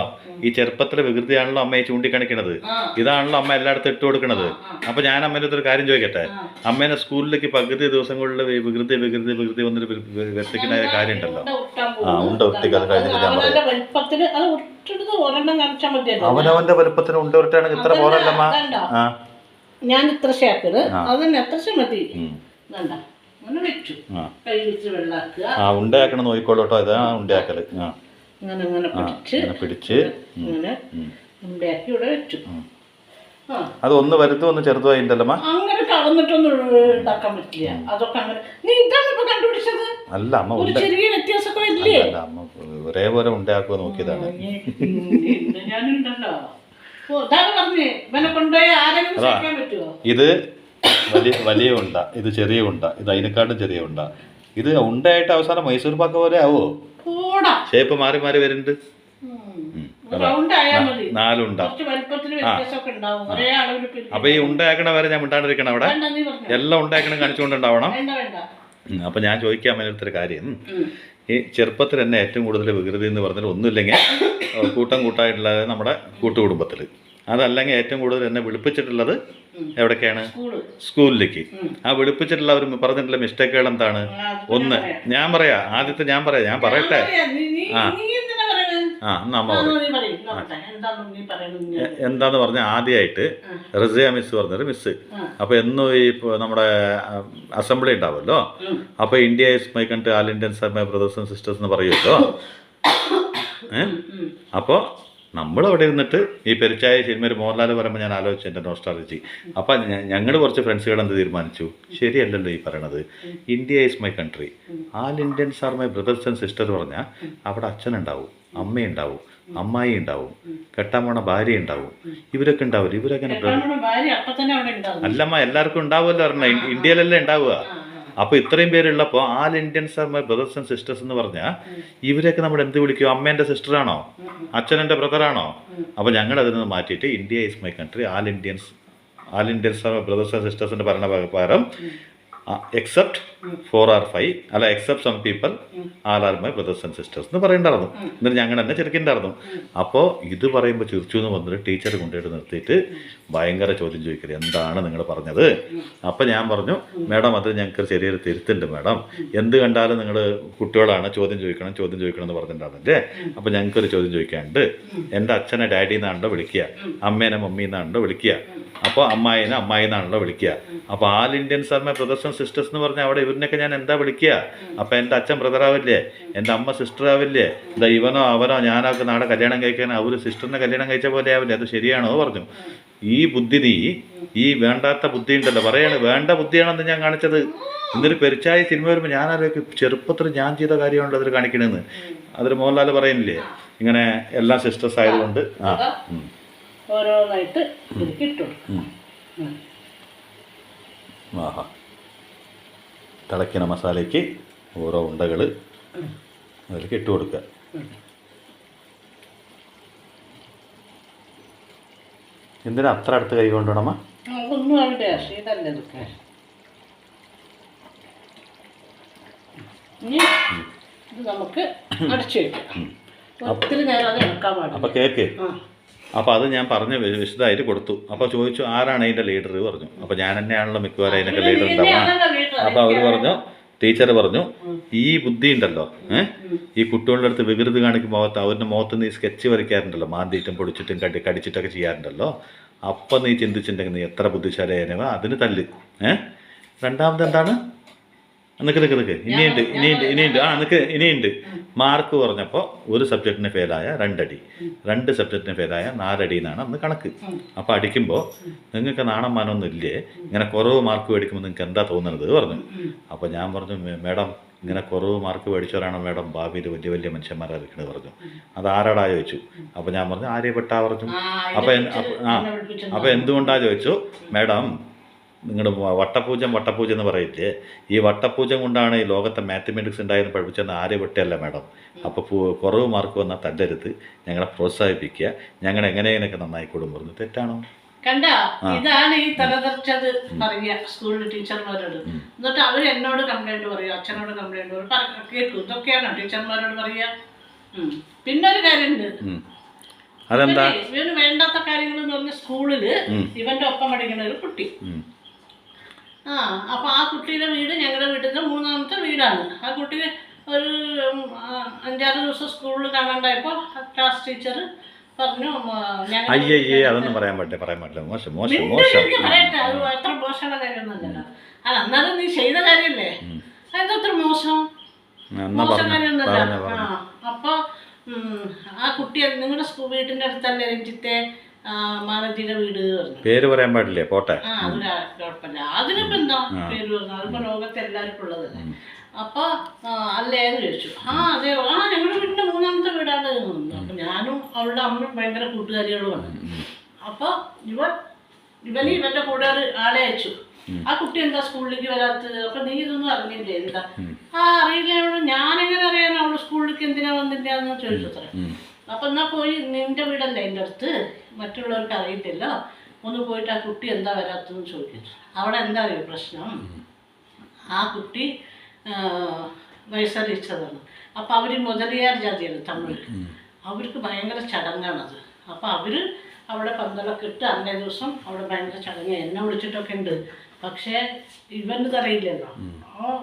ഈ ചെറുപ്പത്തിലെ വികൃതിയാണല്ലോ അമ്മയെ ചൂണ്ടിക്കാണിക്കണത്. ഇതാണല്ലോ അമ്മ എല്ലായിടത്തും ഇട്ട് കൊടുക്കണത്. അപ്പൊ ഞാൻ അമ്മേൻ്റെ അടുത്തൊരു കാര്യം ചോദിക്കട്ടെ. അമ്മേനെ സ്കൂളിലേക്ക് പകുതി ദിവസങ്ങളിൽ വികൃതി വന്നൊരു വ്യക്തിക്കുന്ന കാര്യം ഉണ്ടല്ലോ. ഉണ്ട ഒട്ടിക്ക് അത് കഴിഞ്ഞിട്ട് ഞാൻ പറയാം. അവനവന്റെ വലുപ്പത്തിന് ഉണ്ട ഉരുട്ടാണെങ്കിൽ ഇത്ര പോരല്ലമ്മ. ഞാൻ ഇത്ര ശേക്കറ് അതന്നെ എത്ര മതി. ഉണ്ടയാക്കണം നോക്കിക്കോളൂ കേട്ടോ. ഇതാ ഉണ്ടയാക്കല്. പിടിച്ച് ഉണ്ടയാക്കി ഇവിടെ വെച്ചു. അത് ഒന്ന് വലുതോ ഒന്ന് ചെറുതോ ആയിട്ടല്ലമ്മ. അങ്ങനെ കളന്നിട്ടൊന്നും ഉണ്ടാക്കാൻ പറ്റില്ല. അതൊക്കെ അങ്ങനെ നീ ഇതാണ് ഇപ്പൊ കണ്ടുപിടിച്ചത്. അല്ല അമ്മ ചെറിയ വ്യത്യാസമൊക്കെ വരില്ലേ? അമ്മ ഒരേപോലെ ഉണ്ടാക്കുക നോക്കിയതാണ്. ഞാനുണ്ടല്ലോ പറഞ്ഞേ ഇവനെ കൊണ്ടുപോയി ആരെങ്കിലും സഹിക്കാൻ പറ്റുമോ? ഇത് വലിയ ഉണ്ട, ഇത് ചെറിയ ഉണ്ട, ഇത് അതിനെക്കാട്ടും ചെറിയ ഉണ്ട. ഇത് ഉണ്ടായിട്ട് അവസാനം മൈസൂർ പാക്ക പോലെ ആവോ? ഷേപ്പ് മാറി മാറി വരുന്നുണ്ട്. 4 ഉണ്ട. അപ്പൊ ഈ ഉണ്ടാക്കണ വരെ ഞാൻ മിണ്ടാണ്ടിരിക്കണം അവിടെ. എല്ലാം ഉണ്ടാക്കണം കാണിച്ചുകൊണ്ടുണ്ടാവണം. അപ്പൊ ഞാൻ ചോദിക്കാൻ വേണ്ടിയൊരു കാര്യം. ഈ ചെറുപ്പത്തിൽ തന്നെ ഏറ്റവും കൂടുതൽ വികൃതി എന്ന് പറഞ്ഞാൽ ഒന്നുമില്ലെങ്കിൽ കൂട്ടായിട്ടുള്ള നമ്മുടെ കൂട്ടുകുടുംബത്തിൽ. അതല്ലെങ്കിൽ ഏറ്റവും കൂടുതൽ എന്നെ വിളിപ്പിച്ചിട്ടുള്ളത് എവിടേക്കാണ്? സ്കൂളിലേക്ക്. ആ വിളിപ്പിച്ചിട്ടുള്ള അവർ പറഞ്ഞിട്ടുള്ള മിസ്റ്റേക്കുകൾ എന്താണ്? ഒന്ന് ഞാൻ പറയാം, ആദ്യത്തെ ഞാൻ പറയട്ടെ. എന്നാ അമ്മ എന്താന്ന് പറഞ്ഞാൽ ആദ്യമായിട്ട് റസിയ മിസ് പറഞ്ഞൊരു മിസ്. അപ്പൊ എന്നും ഈ നമ്മുടെ അസംബ്ലി ഉണ്ടാവുമല്ലോ. അപ്പൊ India is my country, all Indians are my brothers and sisters എന്ന് പറയുമല്ലോ. അപ്പോൾ നമ്മളവിടെ ഇരുന്നിട്ട് ഈ പെരിച്ചായ സിനിമയിൽ മോഹൻലാൽ പറയുമ്പോൾ ഞാൻ ആലോചിച്ചു എൻ്റെ നോസ്റ്റാളജി. അപ്പം ഞങ്ങൾ കുറച്ച് ഫ്രണ്ട്സുകൾ എന്ത് തീരുമാനിച്ചു, ശരിയല്ലല്ലോ ഈ പറയണത്. India is my country, all Indians are my brothers and sister പറഞ്ഞാൽ അവിടെ അച്ഛനുണ്ടാവും, അമ്മയുണ്ടാവും, അമ്മായി ഉണ്ടാവും, കെട്ടാൻ പോണ ഭാര്യ ഉണ്ടാവും, ഇവരൊക്കെ ഉണ്ടാവില്ല. ഇവരൊക്കെ അല്ലമ്മ എല്ലാവർക്കും ഉണ്ടാവുമല്ലോ പറഞ്ഞ ഇന്ത്യയിലല്ലേ ഉണ്ടാവുക. അപ്പോൾ ഇത്രയും പേരുള്ളപ്പോൾ all Indians are my brothers and sisters എന്ന് പറഞ്ഞാൽ ഇവരെയൊക്കെ നമ്മൾ എന്ത് വിളിക്കും? അമ്മേൻ്റെ സിസ്റ്ററാണോ, അച്ഛനെൻ്റെ ബ്രദറാണോ? അപ്പോൾ ഞങ്ങൾ അതിൽ നിന്ന് മാറ്റിയിട്ട് India is my country, all Indians are my brothers and സിസ്റ്റേഴ്സിൻ്റെ ഭരണ പകരം എക്സെപ്റ്റ് 4 or 5 അല്ല except some people all are my brothers and sisters എന്ന് പറയണ്ടായിരുന്നു. എന്നിട്ട് ഞങ്ങൾ തന്നെ ചെറുക്കിണ്ടായിരുന്നു. അപ്പോൾ ഇത് പറയുമ്പോൾ ചിരിച്ചു എന്ന് വന്നിട്ട് ടീച്ചർ കൊണ്ടുപോയിട്ട് നിർത്തിയിട്ട് ഭയങ്കര ചോദ്യം ചോദിക്കരുത്, എന്താണ് നിങ്ങൾ പറഞ്ഞത്? അപ്പം ഞാൻ പറഞ്ഞു, മാഡം അത് ഞങ്ങൾക്ക് ചെറിയൊരു തിരുത്തുണ്ട് മാഡം. എന്ത് കണ്ടാലും നിങ്ങൾ കുട്ടികളാണ്, ചോദ്യം ചോദിക്കണം എന്ന് പറഞ്ഞിട്ടുണ്ടായിരുന്നില്ലേ. അപ്പോൾ ഞങ്ങൾക്കൊരു ചോദ്യം ചോദിക്കാനുണ്ട്. എൻ്റെ അച്ഛനെ ഡാഡി എന്നാണല്ലോ വിളിക്കുക, അമ്മേനെ മമ്മി എന്നാണല്ലോ വിളിക്കുക, അപ്പോൾ അമ്മായിനെ അമ്മായി എന്നാണല്ലോ വിളിക്കുക. അപ്പോൾ all Indians are my brothers and sisters എന്ന് പറഞ്ഞാൽ അവിടെ ഇവരിനൊക്കെ ഞാൻ എന്താ വിളിക്കുക? അപ്പോൾ എൻ്റെ അച്ഛൻ ബ്രദർ ആവില്ലേ, എൻ്റെ അമ്മ സിസ്റ്റർ ആവില്ലേ? എന്താ ഇവനോ അവനോ ഞാനൊക്കെ നാളെ കല്യാണം കഴിക്കാൻ ഒരു സിസ്റ്ററിനെ കല്യാണം കഴിച്ച പോലെ ആവില്ലേ? അത് ശരിയാണോ പറഞ്ഞു. ഈ ബുദ്ധി നീ ഈ വേണ്ടാത്ത ബുദ്ധി ഉണ്ടല്ലോ പറയാണ്, വേണ്ട ബുദ്ധിയാണെന്ന് ഞാൻ കാണിച്ചത്. എന്നിട്ട് പെരിച്ചായ സിനിമ വരുമ്പോൾ ഞാൻ ആലോചിക്കും ചെറുപ്പത്തിൽ ഞാൻ ചെയ്ത കാര്യമാണല്ലോ അതിൽ കാണിക്കണമെന്ന്. അതിൽ മോഹൻലാൽ പറയുന്നില്ലേ ഇങ്ങനെ എല്ലാ സിസ്റ്റേഴ്സ് ആയതുകൊണ്ട്. ഓരോന്നായിട്ട് ഇട്ടു. ആഹാ തിളയ്ക്കുന്ന മസാലയ്ക്ക് ഓരോ ഉണ്ടകൾ അതിലേക്ക് ഇട്ട് കൊടുക്കുക. എന്തിനാ അത്ര അടുത്ത് കൈ കൊണ്ടുവേണമ്മ? ഒന്നും അവിടെ ശീതല്ലേ ഇതൊക്കെ. ഇനി ഇത് നമുക്ക് അടച്ചു വയ്ക്കാം. ഒത്തിരി നേരം അത് ഇളക്കാൻ പാടില്ല. അപ്പോൾ കേക്ക് അപ്പോൾ അത് ഞാൻ പറഞ്ഞ് വിശദമായിട്ട് കൊടുത്തു. അപ്പോൾ ചോദിച്ചു ആരാണ് അതിൻ്റെ ലീഡർ പറഞ്ഞു. അപ്പോൾ ഞാൻ തന്നെയാണല്ലോ മിക്കവാറും അതിനൊക്കെ ലീഡർ ഉണ്ടാവുക. അപ്പോൾ അവർ പറഞ്ഞു, ടീച്ചർ പറഞ്ഞു, ഈ ബുദ്ധി ഉണ്ടല്ലോ, ഈ കുട്ടികളുടെ അടുത്ത് വികൃതി കാണിക്കുമ്പോൾ അവരുടെ മുഖത്ത് നീ സ്കെച്ച് വരയ്ക്കാറുണ്ടല്ലോ, മാന്തിയിട്ടും പൊടിച്ചിട്ടും കടിച്ചിട്ടൊക്കെ ചെയ്യാറുണ്ടല്ലോ. അപ്പം നീ ചിന്തിച്ചിട്ടുണ്ടെങ്കിൽ നീ എത്ര ബുദ്ധിശാലിയായവ, അതിന് തല്ല്. രണ്ടാമത് എന്താണ്? നിൽക്ക് ഇനിയുണ്ട് ഇനിയുണ്ട്. മാർക്ക് പറഞ്ഞപ്പോൾ ഒരു സബ്ജക്റ്റിന് ഫെയിലായ 2 അടി, 2 സബ്ജക്റ്റിന് ഫെയിലായ 4 അടി എന്നാണ് അന്ന് കണക്ക്. അപ്പോൾ അടിക്കുമ്പോൾ നിങ്ങൾക്ക് നാണം മാനമൊന്നും ഇല്ലേ, ഇങ്ങനെ കുറവ് മാർക്ക് മേടിക്കുമ്പോൾ നിങ്ങൾക്ക് എന്താ തോന്നുന്നത് പറഞ്ഞു. അപ്പോൾ ഞാൻ പറഞ്ഞു, മേഡം ഇങ്ങനെ കുറവ് മാർക്ക് മേടിച്ചവരാണോ മേഡം ഭാവിയിൽ വലിയ വലിയ മനുഷ്യന്മാരായിരിക്കണത് പറഞ്ഞു. അത് ആരാടാ ചോദിച്ചു. അപ്പോൾ ഞാൻ പറഞ്ഞു ആര്യപ്പെട്ട പറഞ്ഞു. അപ്പോൾ എന്തുകൊണ്ടാ ചോദിച്ചു. മേഡം നിങ്ങൾ വട്ടപൂജ എന്ന് പറയില്ലേ, ഈ വട്ടപൂജ കൊണ്ടാണ് ഈ ലോകത്തെ മാത്തമാറ്റിക്സ് ഉണ്ടായെന്ന് പഠിപ്പിച്ചെന്ന് ആര്യഭട്ടയല്ല മേഡം. അപ്പോൾ കുറവ് മാർക്ക് വന്നാൽ തല്ലരുത്, ഞങ്ങളെ പ്രോത്സാഹിപ്പിക്കുക, ഞങ്ങൾ എങ്ങനെയൊക്കെ നന്നായിക്കോടും പറഞ്ഞു. തെറ്റാണോ? കണ്ട, ഇതാണ് ഈ തലതെറിച്ചത് പറയുക സ്കൂളിൽ ടീച്ചർമാരോട്. എന്നിട്ട് അവർ എന്നോട് കംപ്ലൈന്റ് പറയും, അച്ഛനോട് കംപ്ലൈന്റ് പറയും, കേൾക്കും. ഇതൊക്കെയാണോ ടീച്ചർമാരോട് പറയുക? പിന്നെ ഒരു കാര്യമുണ്ട്, അതെന്താ ഇവന് വേണ്ടാത്ത കാര്യങ്ങൾ എന്ന് പറഞ്ഞ സ്കൂളില് ഇവന്റെ ഒപ്പം പഠിക്കുന്ന ഒരു കുട്ടി. അപ്പൊ ആ കുട്ടിയുടെ വീട് ഞങ്ങളുടെ വീട്ടിലെ 3ാമത്തെ വീടാണ്. ആ കുട്ടി ഒരു 5-6 ദിവസം സ്കൂളിൽ കാണാണ്ടായപ്പോ ക്ലാസ് ടീച്ചർ പറഞ്ഞു, അയ്യേ അതൊന്നും പറയാൻ പാടില്ല, മോശം പറയട്ടെ, അത് അത്ര മോശമുള്ള കാര്യമൊന്നുമല്ലല്ലോ. അത് എന്നാലും നീ ചെയ്ത കാര്യല്ലേ, അതത്ര മോശം കാര്യമൊന്നുമല്ല. അപ്പൊ ആ കുട്ടി നിങ്ങളുടെ വീട്ടിന്റെ അടുത്തല്ലേ രഞ്ജിത്തെ മാനജിയുടെ വീട് പറഞ്ഞു. പേര് പറയാൻ പാടില്ലേ, പോട്ടെ. അത് കുഴപ്പമില്ല, അതിനിപ്പോ എന്താ പേര് പറഞ്ഞു, അതിപ്പോ ലോകത്ത് എല്ലാവർക്കും ഉള്ളതല്ലേ. അപ്പൊ അല്ലേന്ന് ചോദിച്ചു. അതെ, ഞങ്ങളുടെ വീടിന്റെ 3ാമത്തെ വീടാണ്. അപ്പൊ ഞാനും അവളുടെ അമ്മയും ഭയങ്കര കൂട്ടുകാരികളുമാണ്. അപ്പൊ ഇവന്റെ കൂടെ ഒരു ആളെ അയച്ചു. ആ കുട്ടി എന്താ സ്കൂളിലേക്ക് വരാത്തത്? അപ്പൊ നീ ഇതൊന്നും അറിഞ്ഞില്ലേ? എന്താ അറിയില്ല, ഞാനെങ്ങനെ അറിയാൻ അവള് സ്കൂളിലേക്ക് എന്തിനാ വന്നില്ല എന്ന് ചോദിച്ചു അത്ര. അപ്പൊ എന്നാ പോയി, നിന്റെ വീടല്ലേ എൻ്റെ അടുത്ത്, മറ്റുള്ളവർക്ക് അറിയില്ലല്ലോ, ഒന്ന് പോയിട്ട് ആ കുട്ടി എന്താ വരാത്തതെന്ന് ചോദിക്കുന്നു. അവിടെ എന്താ അറിയോ പ്രശ്നം, ആ കുട്ടി വയസ്സറിയിച്ചതാണ്. അപ്പം അവർ മുതലിയാർ ജാതിയാണ് തമിഴ്, അവർക്ക് ഭയങ്കര ചടങ്ങാണത്. അപ്പം അവർ അവിടെ പന്തലൊക്കെ ഇട്ട് അന്നേ ദിവസം അവിടെ ഭയങ്കര ചടങ്ങ്, എന്നെ വിളിച്ചിട്ടൊക്കെ ഉണ്ട്. പക്ഷേ ഇവന് അറിയില്ലല്ലോ, ആ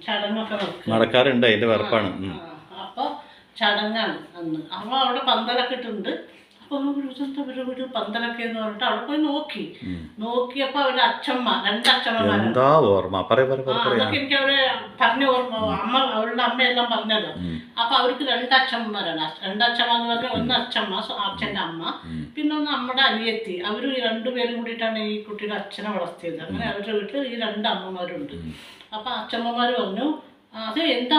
ചടങ്ങൊക്കെ നടക്കാറുണ്ട്, അതിൻ്റെ വെറുപ്പാണ്. അപ്പോൾ ചടങ്ങാണ് അന്ന്. അപ്പോൾ അവിടെ പന്തലൊക്കെ ഇട്ടുണ്ട്. അപ്പോൾ വീട് പന്തലൊക്കെ എന്ന് പറഞ്ഞിട്ട് അവിടെ പോയി നോക്കിയപ്പോൾ അവരുടെ അച്ഛമ്മ, 2 അച്ഛമ്മമാരാണ്. അതൊക്കെ എനിക്ക് അവര് പറഞ്ഞ ഓർമ്മ, അവളുടെ അമ്മയെല്ലാം പറഞ്ഞല്ലോ. അപ്പൊ അവർക്ക് 2 അച്ഛമ്മമാരാണ്. 2 അച്ഛമ്മ എന്ന് പറഞ്ഞാൽ ഒന്ന് അച്ഛമ്മ, അച്ഛൻ്റെ അമ്മ, പിന്നെ ഒന്ന് നമ്മുടെ അനിയത്തി. അവർ 2 പേരും കൂടിയിട്ടാണ് ഈ കുട്ടിയുടെ അച്ഛനെ വളർത്തിയത്. അങ്ങനെ അവരുടെ വീട്ടിൽ ഈ 2 അമ്മമാരുണ്ട്. അപ്പൊ അച്ഛമ്മമാർ പറഞ്ഞു, അത് എന്താ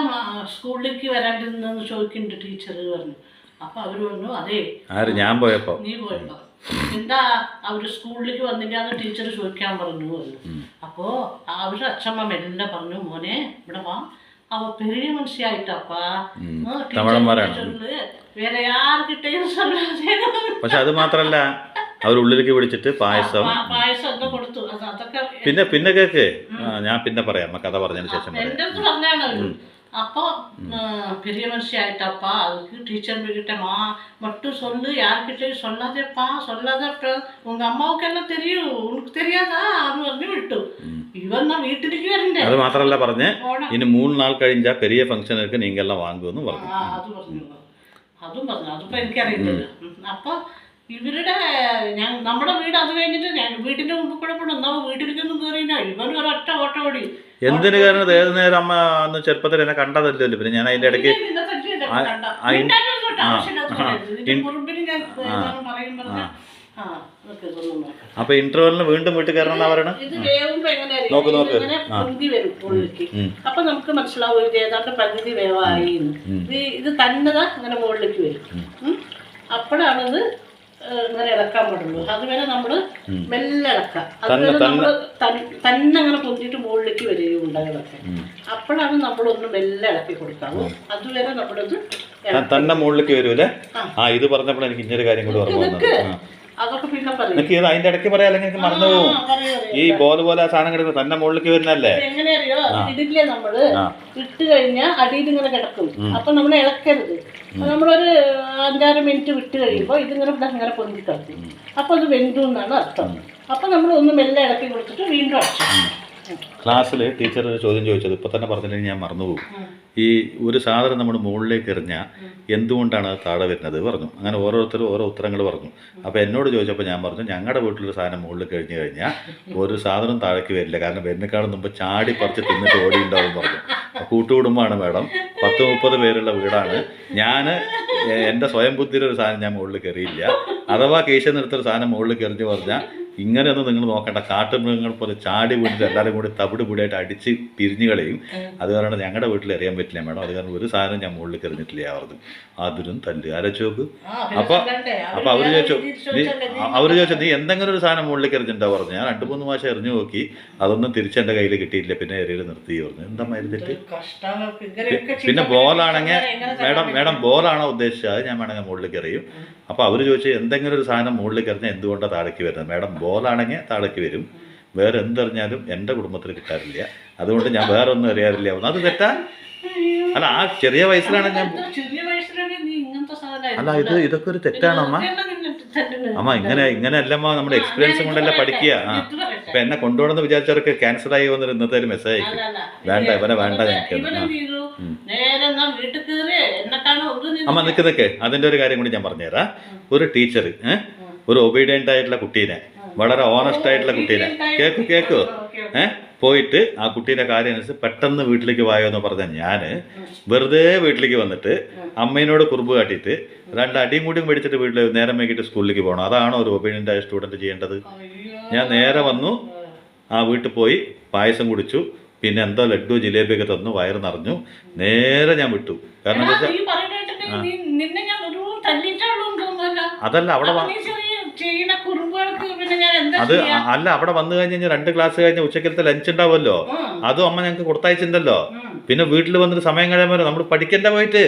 സ്കൂളിലേക്ക് വരാണ്ടിരുന്നെന്ന് ചോദിക്കുന്നുണ്ട് ടീച്ചർ പറഞ്ഞു. അപ്പൊ അവര് പറഞ്ഞു, അതെ ഞാൻ പോയപ്പോ നീ പോയപ്പോ എന്താ അവര് സ്കൂളിലേക്ക് വന്നില്ലാന്ന് ടീച്ചർ ചോദിക്കാൻ പറഞ്ഞു. അപ്പോ അവരുടെ അച്ഛമ്മ മെല്ലെ പറഞ്ഞു, മോനെ ഇവിടെ വാ, അവ പെരിയ മനുഷ്യായിട്ടപ്പാ, വേറെ യാർക്കിട്ടേയും. പക്ഷെ അത് മാത്രല്ല, അവരുള്ളിലേക്ക് പിടിച്ചിട്ട് പായസം ഒക്കെ കൊടുത്തു. അതൊക്കെ പിന്നെ കേക്ക് ഞാൻ പിന്നെ പറയാം, കഥ പറഞ്ഞതിന് ശേഷം എൻ്റെ അടുത്ത് പറഞ്ഞാണ്. அப்போ பெரிய மனுஷி ஆயிட்டாப்பா, அதுக்கு டீச்சர் கிட்ட மட்டும் சொல்லு, யார்கிட்டையும் சொல்லாதேப்பா, சொல்லாத, உங்க அம்மாவுக்கு எல்லாம் தெரியும், உனக்கு தெரியாதா அது வந்து விட்டு இவன் நான் வீட்டுக்கு வரேன். அது മാത്രമല്ല പറഞ്ഞേ, ഇനി 3 നാൾ കഴിഞ്ഞാൽ പെരിയ ഫംഗ്ഷനൊക്കെ നീങ്കെല്ലാം വാങ്ങുമെന്ന് പറഞ്ഞു. അതും പറഞ്ഞു. അതിപ്പോൾ എനിക്കറിയില്ല. അപ്പോൾ ഇവരുടെ നമ്മുടെ വീട് അത് കഴിഞ്ഞിട്ട് വീട്ടിന്റെ മുമ്പ് കൂടെ പോകണം. എന്നാ വീട്ടിലേക്കൊന്നും കയറിയില്ല. ഇവന് ഒരൊറ്റ ഓട്ടം ഓടി. എന്തിനു കാരണം ഏത് നേരം അമ്മ അന്ന് ചെറുപ്പത്തിൽ എന്നെ കണ്ടതല്ലോ. പിന്നെ ഞാൻ അതിന്റെ ഇടയ്ക്ക് അപ്പൊ ഇന്റർവെല്ലിന് വീണ്ടും വീട്ടിൽ കയറണം പറയണം. അപ്പൊ നമുക്ക് മനസ്സിലാവും ഇത് ഏതാണ്ട് പകുതി വേവായി. ഇത് തന്നതാ അങ്ങനെ മുകളിലേക്ക് വരും. അപ്പോഴാണത് ഇങ്ങനെ ഇളക്കാൻ പാടുള്ളൂ. അതുവരെ നമ്മള് മെല്ലെ ഇളക്കാം. അതുവരെ നമ്മള് തന്നെ അങ്ങനെ പൊന്തിയിട്ട് മുകളിലേക്ക് വരികയും ഉണ്ടാകളൊക്കെ. അപ്പോഴാണ് നമ്മളൊന്ന് മെല്ലെ ഇളക്കി കൊടുക്കാവൂ. അതുവരെ നമ്മളിത് തന്നെ മുകളിലേക്ക് വരൂലേ? ഇത് പറഞ്ഞപ്പോൾ എനിക്ക് ഇന്നൊരു കാര്യം കൂടി ഓർമ്മ വന്നത്. അതൊക്കെ പിന്നെ പറയും. എനിക്ക് അതിന്റെ ഇടയ്ക്ക് പറയാം, അല്ലെങ്കിൽ എനിക്ക് മറന്നു പോകും. ഈ പോലെ ആ സാധനം കിടക്കും തന്നെ മുകളിലേക്ക് വരുന്നല്ലേ? എങ്ങനെയറിയോ, ഇതില്ലേ നമ്മള് ഇട്ട് കഴിഞ്ഞാൽ അടിയിൽ ഇങ്ങനെ കിടക്കും. അപ്പൊ നമ്മൾ ഇളക്കരുത്. നമ്മളൊരു 5-6 മിനിറ്റ് വിട്ട് കഴിയുമ്പോൾ ഇതിങ്ങനെ ഇങ്ങനെ പൊന്തി കിടക്കും. അപ്പൊ അത് വെന്തു എന്നാണ് അർത്ഥം. അപ്പൊ നമ്മൾ ഒന്ന് മെല്ലെ ഇളക്കി കൊടുത്തിട്ട് വീണ്ടും അടച്ചു. ക്ലാസ്സിൽ ടീച്ചർ ഒരു ചോദ്യം ചോദിച്ചത് ഇപ്പൊ തന്നെ പറഞ്ഞില്ലെങ്കിൽ ഞാൻ മറന്നുപോകും. ഈ ഒരു സാധനം നമ്മൾ മുകളിലേക്ക് എറിഞ്ഞാൽ എന്തുകൊണ്ടാണ് അത് താഴെ വരുന്നത് പറഞ്ഞു. അങ്ങനെ ഓരോരുത്തരും ഓരോ ഉത്തരങ്ങൾ പറഞ്ഞു. അപ്പോൾ എന്നോട് ചോദിച്ചപ്പോൾ ഞാൻ പറഞ്ഞു, ഞങ്ങളുടെ വീട്ടിലൊരു സാധനം മുകളിൽ കഴിഞ്ഞ് കഴിഞ്ഞാൽ ഒരു സാധനം താഴേക്ക് വരില്ല, കാരണം വരുന്നേക്കാളും മുമ്പ് ചാടി പറിച്ച് തിന്നിട്ട് ഓടി ഉണ്ടാവും പറഞ്ഞു. കൂട്ടുകുടുംബമാണ് മാഡം, 10-30 പേരുള്ള വീടാണ്. ഞാൻ എൻ്റെ സ്വയം ബുദ്ധിയുടെ ഒരു സാധനം ഞാൻ മുകളിൽ കയറിയില്ല. അഥവാ കേശ നിർത്തൊരു സാധനം മുകളിൽ കയറിഞ്ഞ് പറഞ്ഞാൽ ഇങ്ങനെയൊന്നും നിങ്ങൾ നോക്കണ്ട, കാട്ടുമൃഗങ്ങൾ പോലെ ചാടി വീണിട്ട് എല്ലാവരും കൂടി തവിട് കൂടിയായിട്ട് അടിച്ച് പിരിഞ്ഞു കളയും. അത് കാരണം ഞങ്ങളുടെ വീട്ടിൽ എറിയാൻ പറ്റില്ല മാഡം, അത് കാരണം ഒരു സാധനം ഞാൻ മുകളിൽ കയറിഞ്ഞിട്ടില്ല അവർക്ക്. അതിനും തല്ല് ആലോചിച്ചോക്ക്. അപ്പോൾ അവര് ചോദിച്ചു നീ എന്തെങ്കിലും ഒരു സാധനം മുകളിലേക്ക് എറിഞ്ഞിട്ടുണ്ടോ പറഞ്ഞു. ഞാൻ 2-3 പ്രാവശ്യം എറിഞ്ഞു നോക്കി, അതൊന്നും തിരിച്ചെൻ്റെ കയ്യിൽ കിട്ടിയില്ല. പിന്നെ എറിയിൽ നിർത്തി പറഞ്ഞു. എന്താ മരുന്നിട്ട് പിന്നെ ബോളാണെങ്കിൽ മേഡം ബോളാണോ ഉദ്ദേശിച്ചത്, ഞാൻ വേണമെങ്കിൽ മുകളിലേക്ക് എറിയും. അപ്പോൾ അവർ ചോദിച്ചു എന്തെങ്കിലും ഒരു സാധനം മുകളിലേക്ക് എറിഞ്ഞാൽ എന്തുകൊണ്ടാണ് താഴേക്ക് വരുന്നത്. മേഡം ബോളാണെങ്കിൽ താഴേക്ക് വരും, വേറെ എന്തെറിഞ്ഞാലും എൻ്റെ കുടുംബത്തിൽ കിട്ടാറില്ല, അതുകൊണ്ട് ഞാൻ വേറെ ഒന്നും അറിയാറില്ല. അത് തെറ്റാ? അല്ല, ആ ചെറിയ വയസ്സിലാണ് ഞാൻ. അല്ല, ഇതൊക്കെ ഒരു തെറ്റാണ് അമ്മ. അമ്മ ഇങ്ങനെ അല്ലമ്മ, നമ്മുടെ എക്സ്പീരിയൻസ് കൊണ്ടല്ല പഠിക്കുക. ഇപ്പൊ എന്നെ കൊണ്ടുപോകണമെന്ന് വിചാരിച്ചവർക്ക് ക്യാൻസൽ ആയി വന്നിട്ട് ഇന്നത്തെ ഒരു മെസ്സേജ് അയക്കും. വേണ്ട ഇവരെ വേണ്ട ഞങ്ങൾക്ക്. അമ്മ നിൽക്ക്, അതിൻ്റെ ഒരു കാര്യം കൂടി ഞാൻ പറഞ്ഞുതരാം. ഒരു ടീച്ചർ ഒരു ഒബീഡിയൻ്റ് ആയിട്ടുള്ള കുട്ടീനെ, വളരെ ഓണസ്റ്റ് ആയിട്ടുള്ള കുട്ടീനെ കേക്കോ പോയിട്ട് ആ കുട്ടീൻ്റെ കാര്യം അനുസരിച്ച് പെട്ടെന്ന് വീട്ടിലേക്ക് വായോ എന്ന് പറഞ്ഞാൽ ഞാൻ വെറുതെ വീട്ടിലേക്ക് വന്നിട്ട് അമ്മേനോട് കുറുമ്പ് കാട്ടിയിട്ട് 2 അടിയും കൂടിയും മേടിച്ചിട്ട് വീട്ടിൽ നേരം വൈകിട്ട് സ്കൂളിലേക്ക് പോകണം. അതാണോ ഒരു ഒബീഡിയൻ്റ് ആയ സ്റ്റുഡൻറ്റ് ചെയ്യേണ്ടത്? ഞാൻ നേരെ വന്നു, ആ വീട്ടിൽ പോയി പായസം കുടിച്ചു, പിന്നെ എന്തോ ലഡ്ഡു ജിലേബിയൊക്കെ തന്നു, വയറ് നിറഞ്ഞു, നേരെ ഞാൻ വിട്ടു. കാരണം എന്താ വെച്ചാൽ അതല്ല അവിടെ അത് അല്ല അവിടെ വന്നു കഴിഞ്ഞാൽ 2 ക്ലാസ് കഴിഞ്ഞ ഉച്ചക്കലത്തെ ലഞ്ച് ഉണ്ടാവുമല്ലോ, അതും അമ്മ ഞങ്ങൾക്ക് കൊടുത്തയച്ചിട്ടുണ്ടല്ലോ. പിന്നെ വീട്ടിൽ വന്നിട്ട് സമയം കഴിയുമ്പോൾ നമ്മൾ പഠിക്കണ്ട പോയിട്ട്.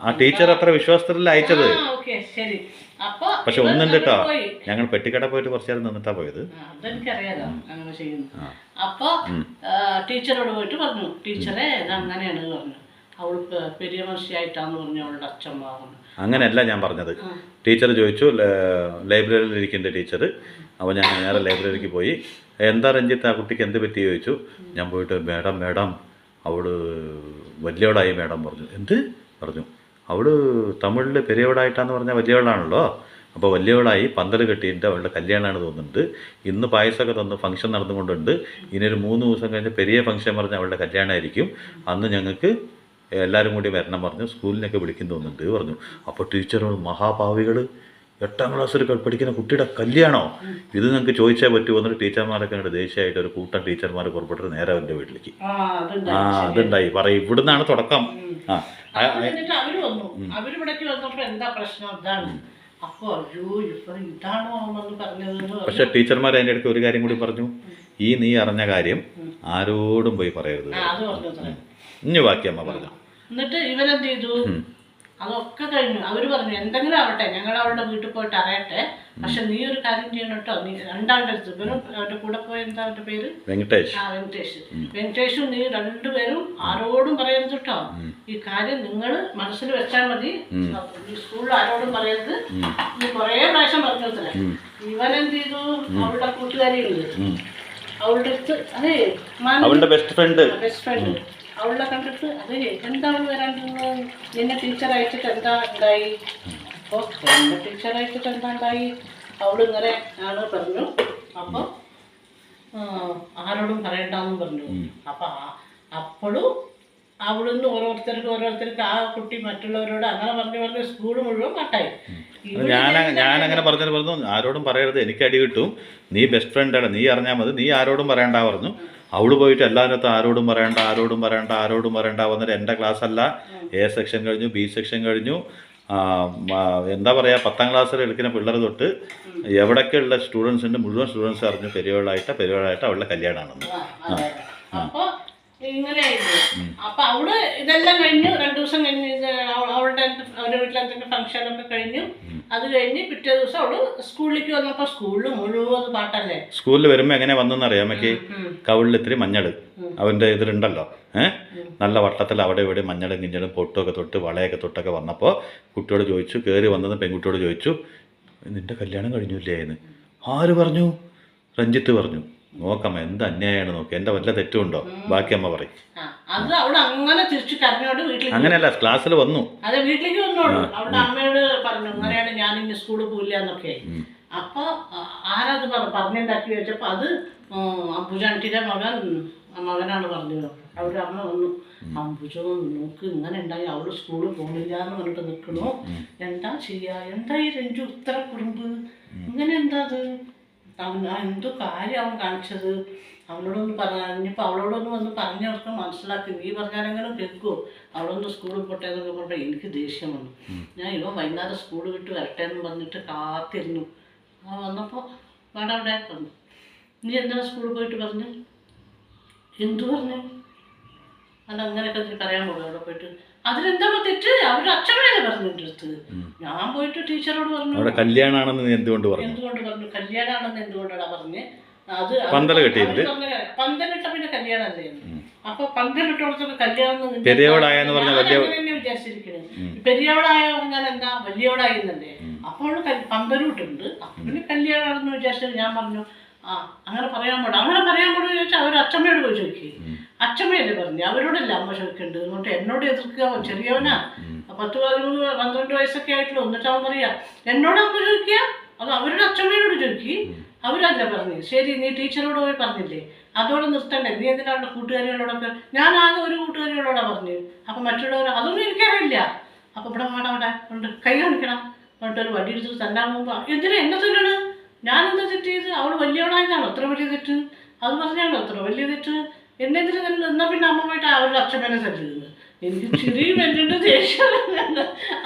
ആ ടീച്ചർ അത്ര വിശ്വാസത്തിലല്ല അയച്ചത്. പക്ഷെ ഒന്നുണ്ട് കേട്ടോ, ഞങ്ങൾ പെട്ടിക്കട പോയിട്ട് കുറച്ചു നേരം നിന്നിട്ടാ പോയത്. അതെനിക്കറിയാലോ അങ്ങനെ ചെയ്യുന്നു. അപ്പൊ ടീച്ചറോട് പോയിട്ട് പറഞ്ഞു, ടീച്ചറെ ഇത് അങ്ങനെയാണ് പറഞ്ഞു, അവൾക്ക് പെരിയ മനുഷ്യായിട്ടാന്ന് പറഞ്ഞു അവളുടെ അച്ഛൻ പറഞ്ഞു. അങ്ങനെയല്ല ഞാൻ പറഞ്ഞത്. ടീച്ചർ ചോദിച്ചു, ലൈബ്രറിയിൽ ഇരിക്കേണ്ട ടീച്ചർ. അപ്പോൾ ഞാൻ നേരെ ലൈബ്രറിക്ക് പോയി, എന്താ രഞ്ജിത്ത് ആ കുട്ടിക്ക് എന്ത് പറ്റി ചോദിച്ചു. ഞാൻ പോയിട്ട് മേഡം അവള് വലിയവളായി മേഡം പറഞ്ഞു. എന്ത് പറഞ്ഞു? അവള് തമിഴിൽ പെരിയവളായിട്ടാന്ന് പറഞ്ഞാൽ വലിയവളാണല്ലോ. അപ്പോൾ വലിയവളായി, പന്തൽ കെട്ടിയിട്ട് അവളുടെ കല്യാണമാണ് തോന്നുന്നുണ്ട്. ഇന്ന് പായസമൊക്കെ തന്നു, ഫംഗ്ഷൻ നടന്നുകൊണ്ടുണ്ട്. ഇനിയൊരു 3 ദിവസം കഴിഞ്ഞ് പെരിയ ഫംഗ്ഷൻ പറഞ്ഞ് അവളുടെ കല്യാണമായിരിക്കും. അന്ന് ഞങ്ങൾക്ക് എല്ലാവരും കൂടി വരണം പറഞ്ഞു, സ്കൂളിനൊക്കെ വിളിക്കും തോന്നുന്നുണ്ട് പറഞ്ഞു. അപ്പോൾ ടീച്ചറോട്, മഹാഭാവികൾ 8ാം ക്ലാസ്സിൽ പഠിക്കുന്ന കുട്ടിയുടെ കല്യാണോ ഇത് നിങ്ങൾക്ക് ചോദിച്ചാൽ പറ്റുമോ എന്നിട്ട് ടീച്ചർമാരൊക്കെ ഉണ്ട് ദേഷ്യമായിട്ട് ഒരു കൂട്ടം ടീച്ചർമാർ പുറപ്പെട്ടിട്ട് നേരെ അവൻ്റെ വീട്ടിലേക്ക്. അതുണ്ടായി പറയും, ഇവിടുന്നാണ് തുടക്കം. പക്ഷെ ടീച്ചർമാർ അതിൻ്റെ ഇടയ്ക്ക് ഒരു കാര്യം കൂടി പറഞ്ഞു, ഈ നീ അറിഞ്ഞ കാര്യം ആരോടും പോയി പറയരുത്. ഇനി ബാക്കി അമ്മ പറഞ്ഞു. എന്നിട്ട് ഇവരെന്ത് ചെയ്തു, അതൊക്കെ കഴിഞ്ഞു. അവര് പറഞ്ഞു എന്തെങ്കിലും ആവട്ടെ, ഞങ്ങൾ അവളുടെ വീട്ടിൽ പോയിട്ട് അറിയട്ടെ, പക്ഷെ നീ ഒരു കാര്യം ചെയ്യണം കേട്ടോ, നീ 2 ആളുടെ അടുത്ത് ഇവരും അവരുടെ കൂടെ പോയ എന്താ അവരുടെ പേര്, വെങ്കടേഷ്. വെങ്കടേഷും നീ 2 പേരും ആരോടും പറയരുത് കേട്ടോ. ഈ കാര്യം നിങ്ങൾ മനസ്സിൽ വെച്ചാൽ മതി, ഈ സ്കൂളിൽ ആരോടും പറയരുത്. നീ കുറേ പ്രാവശ്യം പറഞ്ഞു അത്രേ. ഇവനെന്ത് ചെയ്തു, അവളുടെ കൂട്ടുകാരിയുണ്ട്, അവളുടെ അടുത്ത് അതെ അവളുടെ ബെസ്റ്റ് ഫ്രണ്ട് അവളെ കണ്ടിട്ട് അത് എന്താ അവൾ വരാണ്ടിരുന്നത്, നിന്നെ ടീച്ചർ അയച്ചിട്ട് എന്താ ഉണ്ടായി? അപ്പോൾ എന്നെ ടീച്ചർ അയച്ചിട്ട് എന്താ ഉണ്ടായി, അവളിങ്ങനെ ആണ് പറഞ്ഞു. അപ്പോൾ ആരോടും പറയണ്ടെന്നും പറഞ്ഞു. അപ്പം അപ്പോഴും അവിടുന്ന് ഓരോരുത്തർക്ക് ആ കുട്ടി മറ്റുള്ളവരോട് അങ്ങനെ പറഞ്ഞു സ്കൂൾ മുഴുവൻ കട്ടായി. ഞാൻ അങ്ങനെ പറഞ്ഞു, ആരോടും പറയരുത്, എനിക്ക് അടി കിട്ടും, നീ ബെസ്റ്റ് ഫ്രണ്ടാണ്, നീ അറിഞ്ഞാൽ മതി, നീ ആരോടും പറയണ്ട പറഞ്ഞു. അവള് പോയിട്ട് എല്ലാവരും ആരോടും പറയണ്ട വന്നിട്ട് എൻ്റെ ക്ലാസ് അല്ല, A സെക്ഷൻ കഴിഞ്ഞു, B സെക്ഷൻ കഴിഞ്ഞു, എന്താ പറയുക 10ാം ക്ലാസ്സിൽ എടുക്കുന്ന പിള്ളേർ തൊട്ട് എവിടെയൊക്കെയുള്ള സ്റ്റുഡൻസിൻ്റെ മുഴുവൻ സ്റ്റുഡൻസ് അറിഞ്ഞു പെരുവാളായിട്ട് അവളുടെ കല്യാണമാണെന്ന്. അപ്പൊ ഇങ്ങനെയായിരുന്നു. അപ്പൊ അവള് ഇതെല്ലാം കഴിഞ്ഞു. 2 ദിവസം കഴിഞ്ഞ് അവരുടെ വീട്ടിൽ എന്തെങ്കിലും ഫംഗ്ഷനൊക്കെ കഴിഞ്ഞു. അത് കഴിഞ്ഞ് പിറ്റേ ദിവസം അവള് സ്കൂളിലേക്ക് വന്നപ്പോ സ്കൂളിൽ മുഴുവൻ പാട്ടല്ലേ. സ്കൂളിൽ വരുമ്പോ എങ്ങനെ വന്നെന്ന് അറിയാം നമുക്ക്. കവിളിൽ ഇത്തിരി മഞ്ഞള് അവന്റെ ഇതിലുണ്ടല്ലോ, നല്ല വട്ടത്തിൽ അവിടെ ഇവിടെ മഞ്ഞളും കിഞ്ഞളും പൊട്ടുമൊക്കെ തൊട്ട് വളയൊക്കെ തൊട്ടൊക്കെ വന്നപ്പോൾ കുട്ടിയോട് ചോദിച്ചു, കയറി വന്നത് പെൺകുട്ടിയോട് ചോദിച്ചു, നിന്റെ കല്യാണം കഴിഞ്ഞില്ലേ എന്ന്. ആര് പറഞ്ഞു? രഞ്ജിത്ത് പറഞ്ഞു. നോക്കമ്മ എന്ത് അന്യായമാണ് നോക്കി, എൻ്റെ വല്ല തെറ്റുണ്ടോ? ബാക്കി അമ്മ പറയും. അത് അവള് അങ്ങനെ തിരിച്ചു കരഞ്ഞോണ്ട് വീട്ടിൽ, അങ്ങനെയല്ല ക്ലാസ്സിൽ വന്നു, അതെ വീട്ടിലേക്ക് വന്നോളൂ. അവളുടെ അമ്മയോട് പറഞ്ഞു അങ്ങനെയാണ് ഞാൻ ഇനി സ്കൂളിൽ പോയില്ല എന്നൊക്കെ. അപ്പൊ ആരത് പറഞ്ഞുണ്ടാക്കി വെച്ചപ്പോ അത് അമ്പുജാണ്ടിയുടെ മകനാണ് പറഞ്ഞത്. അവരുടെ അമ്മ വന്നു, അമ്പുജോ നോക്ക് ഇങ്ങനെ ഉണ്ടായി, അവള് സ്കൂളിൽ പോകുന്നില്ല എന്ന് പറഞ്ഞിട്ട് നിൽക്കണു, എന്താ ചെയ്യാ, എന്താ ഈ രഞ്ജു ഇത്ര കുറുമ്പ്, ഇങ്ങനെ എന്താ അത്, എന്തോ കാര്യം അവൻ കാണിച്ചത്, അവളോടൊന്ന് പറഞ്ഞപ്പോൾ അവളോടൊന്ന് വന്ന് പറഞ്ഞവർക്ക് മനസ്സിലാക്കി, നീ പറഞ്ഞാലെങ്കിലും കേൾക്കുമോ, അവളൊന്ന് സ്കൂളിൽ പോട്ടെ എന്നൊക്കെ പറഞ്ഞാൽ എനിക്ക് ദേഷ്യം വന്നു. ഞാൻ ഇവൻ വൈകുന്നേരം സ്കൂൾ വിട്ട് വരട്ടെ എന്ന് പറഞ്ഞിട്ട് കാത്തിരുന്നു. വന്നപ്പോൾ വേണ്ട അവിടെ പറഞ്ഞു, നീ എന്താണ് സ്കൂളിൽ പോയിട്ട് പറഞ്ഞു? എന്തു പറഞ്ഞു? അല്ല അങ്ങനെയൊക്കെ നീ പറയാൻ പോകും അവിടെ പോയിട്ട്, അതിലെന്താ തെറ്റ്? അവരുടെ അച്ഛനല്ലേ പറഞ്ഞു എൻ്റെ അടുത്ത്. ഞാൻ പോയിട്ട് ടീച്ചറോട് പറഞ്ഞു കല്യാണാണെന്ന് എന്തുകൊണ്ട് പറഞ്ഞു? കല്യാണാണെന്ന് എന്തുകൊണ്ടാണ് പറഞ്ഞ്? അത് പന്തലിട്ട പിന്നെ കല്യാണമല്ലേ. അപ്പൊ പന്തലിട്ടോടത്തൊക്കെ കല്യാണം വിചാരിച്ചിരിക്കണേ. പെരിയവളായ പറഞ്ഞാൽ എന്താ, വലിയവളായി എന്നല്ലേ. അപ്പോൾ പന്തലിട്ടുണ്ട്, അപ്പൊ പിന്നെ കല്യാണമാണെന്ന് വിചാരിച്ചത്. ഞാൻ പറഞ്ഞു അങ്ങനെ പറയാൻ പാടും ചോദിച്ചാൽ അവർ അച്ഛമ്മയോട് പോയി ചോദിക്കുക. അച്ഛമ്മയല്ലേ പറഞ്ഞു, അവരോടല്ലേ അമ്മ ചോദിക്കേണ്ടത്. എന്നിട്ട് എന്നോട് എതിർക്കുക, ചെറിയവനാ 10, 11, 12 വയസ്സൊക്കെ ആയിട്ടുള്ളൂ. എന്നിട്ട് അവൻ പറയാ എന്നോട് അമ്മ ചോദിക്കുക, അത് അവരുടെ അച്ഛമ്മയോട് ചോദിക്കുക. അവരല്ല പറഞ്ഞു. ശരി നീ ടീച്ചറോട് പോയി പറഞ്ഞില്ലേ, അതോടെ നിർത്തണ്ടേ, നീ എന്തിനാ അവരുടെ കൂട്ടുകാരികളോടൊക്കെ? ഞാൻ ആകെ ഒരു കൂട്ടുകാരികളോടാ പറഞ്ഞു. അപ്പൊ മറ്റുള്ളവർ അതൊന്നും എനിക്കറിയില്ല. അപ്പൊ ഇവിടെ അവിടെ ഉണ്ട് കൈ കാണിക്കണം എന്നിട്ട് ഒരു വടി എടുത്തിട്ട് തല്ലാൻ മുമ്പ് എന്തിനാ എന്നെ തല്ലാണ്? ഞാനെന്താ തെറ്റ് ചെയ്ത്? അവൾ വലിയവളായതാണോ അത്ര വലിയ തെറ്റ്? അത് പറഞ്ഞാണോ അത്ര വലിയ തെറ്റ്? എന്നെന്തിനു തല്ലുന്നു? എന്നാൽ പിന്നെ അമ്മ പോയിട്ട് അവരുടെ അച്ഛനെ തല്ലുന്നത്. എനിക്ക് ചിരിയും വെച്ചിട്ട് ദേഷ്യം.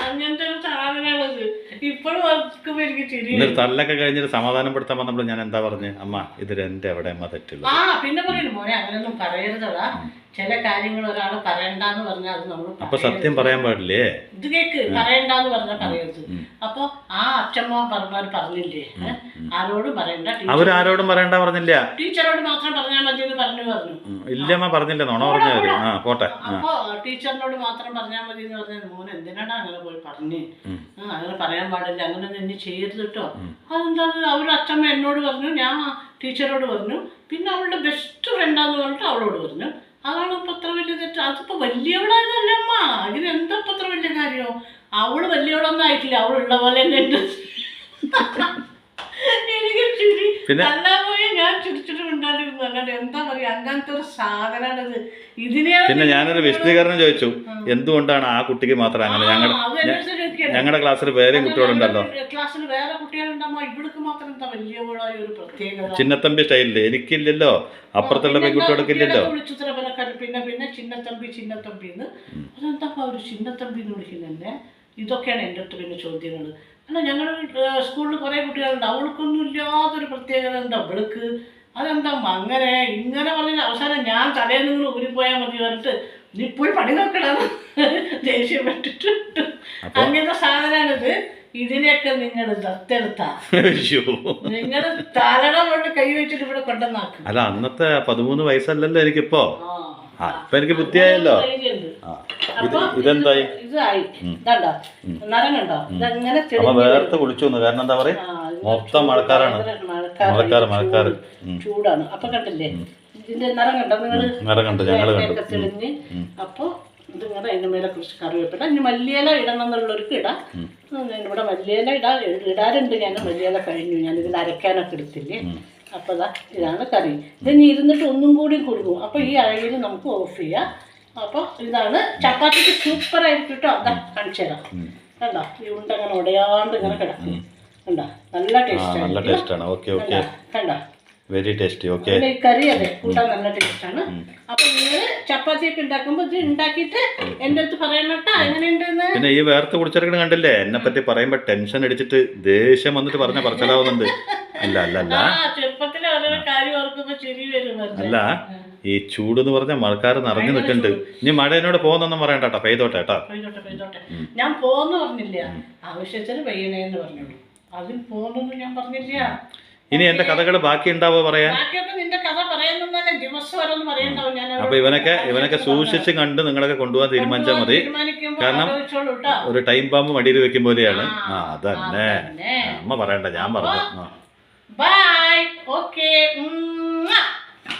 അങ്ങനത്തെ ഒരു സാധനമാണത്. ഇപ്പോഴും ഓർക്കുമ്പോൾ എനിക്ക് ചിരി. തല്ലൊക്കെ കഴിഞ്ഞിട്ട് സമാധാനപ്പെടുത്താൻ വന്നപ്പോൾ ഞാൻ എന്താ പറഞ്ഞു, അമ്മ ഇതിൽ എൻ്റെ എവിടെ അമ്മ തെറ്റുള്ളൂ. പിന്നെ പറയുന്നു മോനെ അങ്ങനെയൊന്നും പറയരുതടാ, ചില കാര്യങ്ങൾ ഒരാൾ പറയണ്ടെന്ന് പറഞ്ഞാൽ അത് നമ്മൾ അപ്പൊ സത്യം പറയാൻ പാടില്ലേ? ഇത് കേക്ക് പറയണ്ടെന്ന് പറഞ്ഞാൽ പറയരുത്. അപ്പൊ ആ അച്ഛമ്മ പറഞ്ഞില്ലേ, ആരോടും പറയണ്ട, അവരാരോടും പറയണ്ട പറഞ്ഞില്ല, ടീച്ചറോട് മാത്രം പറഞ്ഞാൽ മതി എന്ന് പറഞ്ഞു. ഇല്ലമ്മ പറഞ്ഞില്ല, നോണ പറഞ്ഞാൽ പോട്ടെ. അപ്പൊ ടീച്ചറിനോട് മാത്രം പറഞ്ഞാൽ മതി എന്ന് പറഞ്ഞാൽ മോൻ എന്തിനാണ് അങ്ങനെ പോയി പറഞ്ഞ്, അങ്ങനെ പറയാൻ പാടില്ല, അങ്ങനെ തന്നെ ചെയ്യരുത് കേട്ടോ. അതെന്താ, അവരുടെ അച്ഛമ്മ എന്നോട് പറഞ്ഞു, ഞാൻ ടീച്ചറോട് പറഞ്ഞു, പിന്നെ അവളുടെ ബെസ്റ്റ് ഫ്രണ്ടാന്ന് പറഞ്ഞിട്ട് അവളോട് പറഞ്ഞു. അതാണ് ഇപ്പൊ അത്ര വലിയ തെറ്റ്. അതിപ്പോ വലിയവളായതല്ലേ അമ്മ, ഇതിനെന്താ ഇപ്പൊ അത്ര വലിയ കാര്യമോ? അവള് വലിയവളൊന്നും ആയിട്ടില്ല, അവളുള്ള പോലെ തന്നെ ഉണ്ട്. എനിക്ക് ചിരി അല്ലാ പോയി ഞാൻ ചിരിച്ചിട്ട് ഉണ്ടായിരുന്നു. അല്ലാതെ എന്താ പറയാ, അങ്ങനത്തെ ഒരു സാധനമാണത്. പിന്നെ ഞാനൊരു വിശദീകരണം ചോദിച്ചു, എന്തുകൊണ്ടാണ് ആ കുട്ടിക്ക് മാത്രം അങ്ങനെ? ഞങ്ങളുടെ ക്ലാസ്സിൽ വേറെ കുട്ടികളുണ്ടല്ലോ, ക്ലാസ്സിൽ വേറെ കുട്ടികളുണ്ടാകുമ്പോ ഇവിടേക്ക് മാത്രം എന്താ വലിയവളായ ഒരു പ്രത്യേകത? ചിന്നത്തമ്പി സ്റ്റൈലില്ലേ, എനിക്കില്ലല്ലോ, അപ്പുറത്തുള്ള പെൺകുട്ടികൾക്ക് ഇല്ലല്ലോ. പിന്നെ ചിന്നത്തമ്പി എന്ന് അതെന്താ ഒരു ചിന്നത്തമ്പി എന്ന് വിളിക്കുന്നതന്നെ? ഇതൊക്കെയാണ് എൻ്റെ അടുത്ത് പിന്നെ ചോദ്യങ്ങൾ. അല്ല ഞങ്ങളുടെ സ്കൂളിൽ കുറേ കുട്ടികളുണ്ട്, അവൾക്കൊന്നും ഇല്ലാതൊരു പ്രത്യേകത എന്താ അവൾക്ക്? അതെന്താ അങ്ങനെ ഇങ്ങനെ പറഞ്ഞ അവസാനം ഞാൻ തലേന്ന് നിങ്ങൾ ഊരിപ്പോയാൽ മതി പറഞ്ഞിട്ട് നീ പോയി പണി നോക്കണം ദേഷ്യപ്പെട്ടിട്ട്. അങ്ങനത്തെ സാധനമാണിത്. ഇതിനെയൊക്കെ നിങ്ങൾ ദത്തെടുത്താ നിങ്ങൾ തലട കൊണ്ട് കൈ വെച്ചിട്ട് ഇവിടെ കൊണ്ടുവന്നാക്കും. അല്ല അന്നത്തെ 13 വയസ്സല്ലല്ലോ എനിക്കിപ്പോ, അപ്പൊ എനിക്ക് ബുദ്ധിയായല്ലോ. ഇതെന്തായി? ഇതായി നരം കണ്ടോ, ഇതങ്ങനെ വേർത്ത് കുളിച്ചു. കാരണം എന്താ പറയാ, മൊത്തം മഴക്കാറാണ്, മഴക്കാറ് ചൂടാണ്. അപ്പൊ കണ്ടില്ലേ ഇതിന്റെ നിറം കണ്ടോ നിങ്ങള്? നിറം കണ്ടു, ഞങ്ങള് കണ്ടു. തെളിഞ്ഞ്. അപ്പൊ ഇതിങ്ങനെ അതിന്റെ മേലെ കുറച്ച് കറിവേപ്പില, ഇനി മല്ലിയില ഇടണം എന്നുള്ളവർക്ക് ഇടാം. ഇവിടെ മല്ലിയില ഇടാറുണ്ട്. ഞാൻ മല്ലിയില കഴിഞ്ഞു, ഞാൻ ഇതിൽ അരക്കാനൊക്കെ എടുത്തില്ലേ. അപ്പോൾ ഇതാണ് കറി. ഇതിനി ഇരുന്നിട്ട് ഒന്നും കൂടി കൊടുക്കും. അപ്പോൾ ഈ അഴയിൽ നമുക്ക് ഓഫ് ചെയ്യാം. അപ്പോൾ ഇതാണ് ചപ്പാത്തിക്ക് സൂപ്പറായിരിക്കും കേട്ടോ. അതാ കാണിച്ചു തരാം. കണ്ടോ, ഈ ഉണ്ട അങ്ങനെ ഉടയാണ്ട് ഇങ്ങനെ കിടക്കും. കണ്ടോ, നല്ല ടേസ്റ്റാണ്. നല്ല ടേസ്റ്റാണ്. Okay okay. കണ്ടോ, വെരി ടേസ്റ്റി. ഓക്കെ. പിന്നെ ഈ കറി അതെ കൂട്ടാൻ നല്ല ടേസ്റ്റാണ്. അപ്പൊ നിങ്ങൾ ചപ്പാത്തിയൊക്കെ ഉണ്ടാക്കുമ്പോൾ ഇത് ഉണ്ടാക്കിയിട്ട് എൻ്റെ അടുത്ത് പറയണം കേട്ടോ എങ്ങനെയുണ്ടെന്ന്. പിന്നെ ഈ വേർത്ത് കുടിച്ചെടുക്കണ കണ്ടില്ലേ, എന്നെ പറ്റി പറയുമ്പോ ടെൻഷൻ അടിച്ചിട്ട് ദേഷ്യം വന്നിട്ട് പറഞ്ഞ പറച്ചലാവുന്നുണ്ട്. അല്ല അല്ല അല്ല ചെറുപ്പത്തിലെ ഓരോരോ കാര്യം ഓർക്കുമ്പോ ശരി വരും. അല്ല, ഈ ചൂട് എന്ന് പറഞ്ഞാൽ മഴക്കാർ നിറഞ്ഞു നിൽക്കുന്നുണ്ട്. ഇനി മഴ എന്നോട് പോകുന്നൊന്നും പറയണ്ട കേട്ടോ, പെയ്തോട്ടെ കേട്ടോ. പെയ്തോട്ടെ. ഞാൻ പോന്ന് പറഞ്ഞില്ല, ആവശ്യത്തിന് പെയ്യണേന്ന് പറഞ്ഞോളൂ. അതിൽ പോന്നൊന്നും ഞാൻ പറഞ്ഞില്ല. ഇനി എന്റെ കഥകൾ ബാക്കി ഉണ്ടാവോ പറയാൻ? ബാക്കിയൊക്കെ നിന്റെ കഥ പറയുന്നതന്നെ ദിവസം ഓരോന്ന് പറയണ്ടാവും. ഞാൻ അപ്പൊ ഇവനൊക്കെ സൂക്ഷിച്ച് കണ്ട് നിങ്ങളൊക്കെ കൊണ്ടുപോകാൻ തീരുമാനിച്ചാൽ മതി. കാരണം ഒരു ടൈം ബാമ്പ് മടിയിൽ വെക്കും പോലെയാണ്. അതന്നെ അമ്മ പറയണ്ട, ഞാൻ പറഞ്ഞു. ബൈ. ഓക്കെ.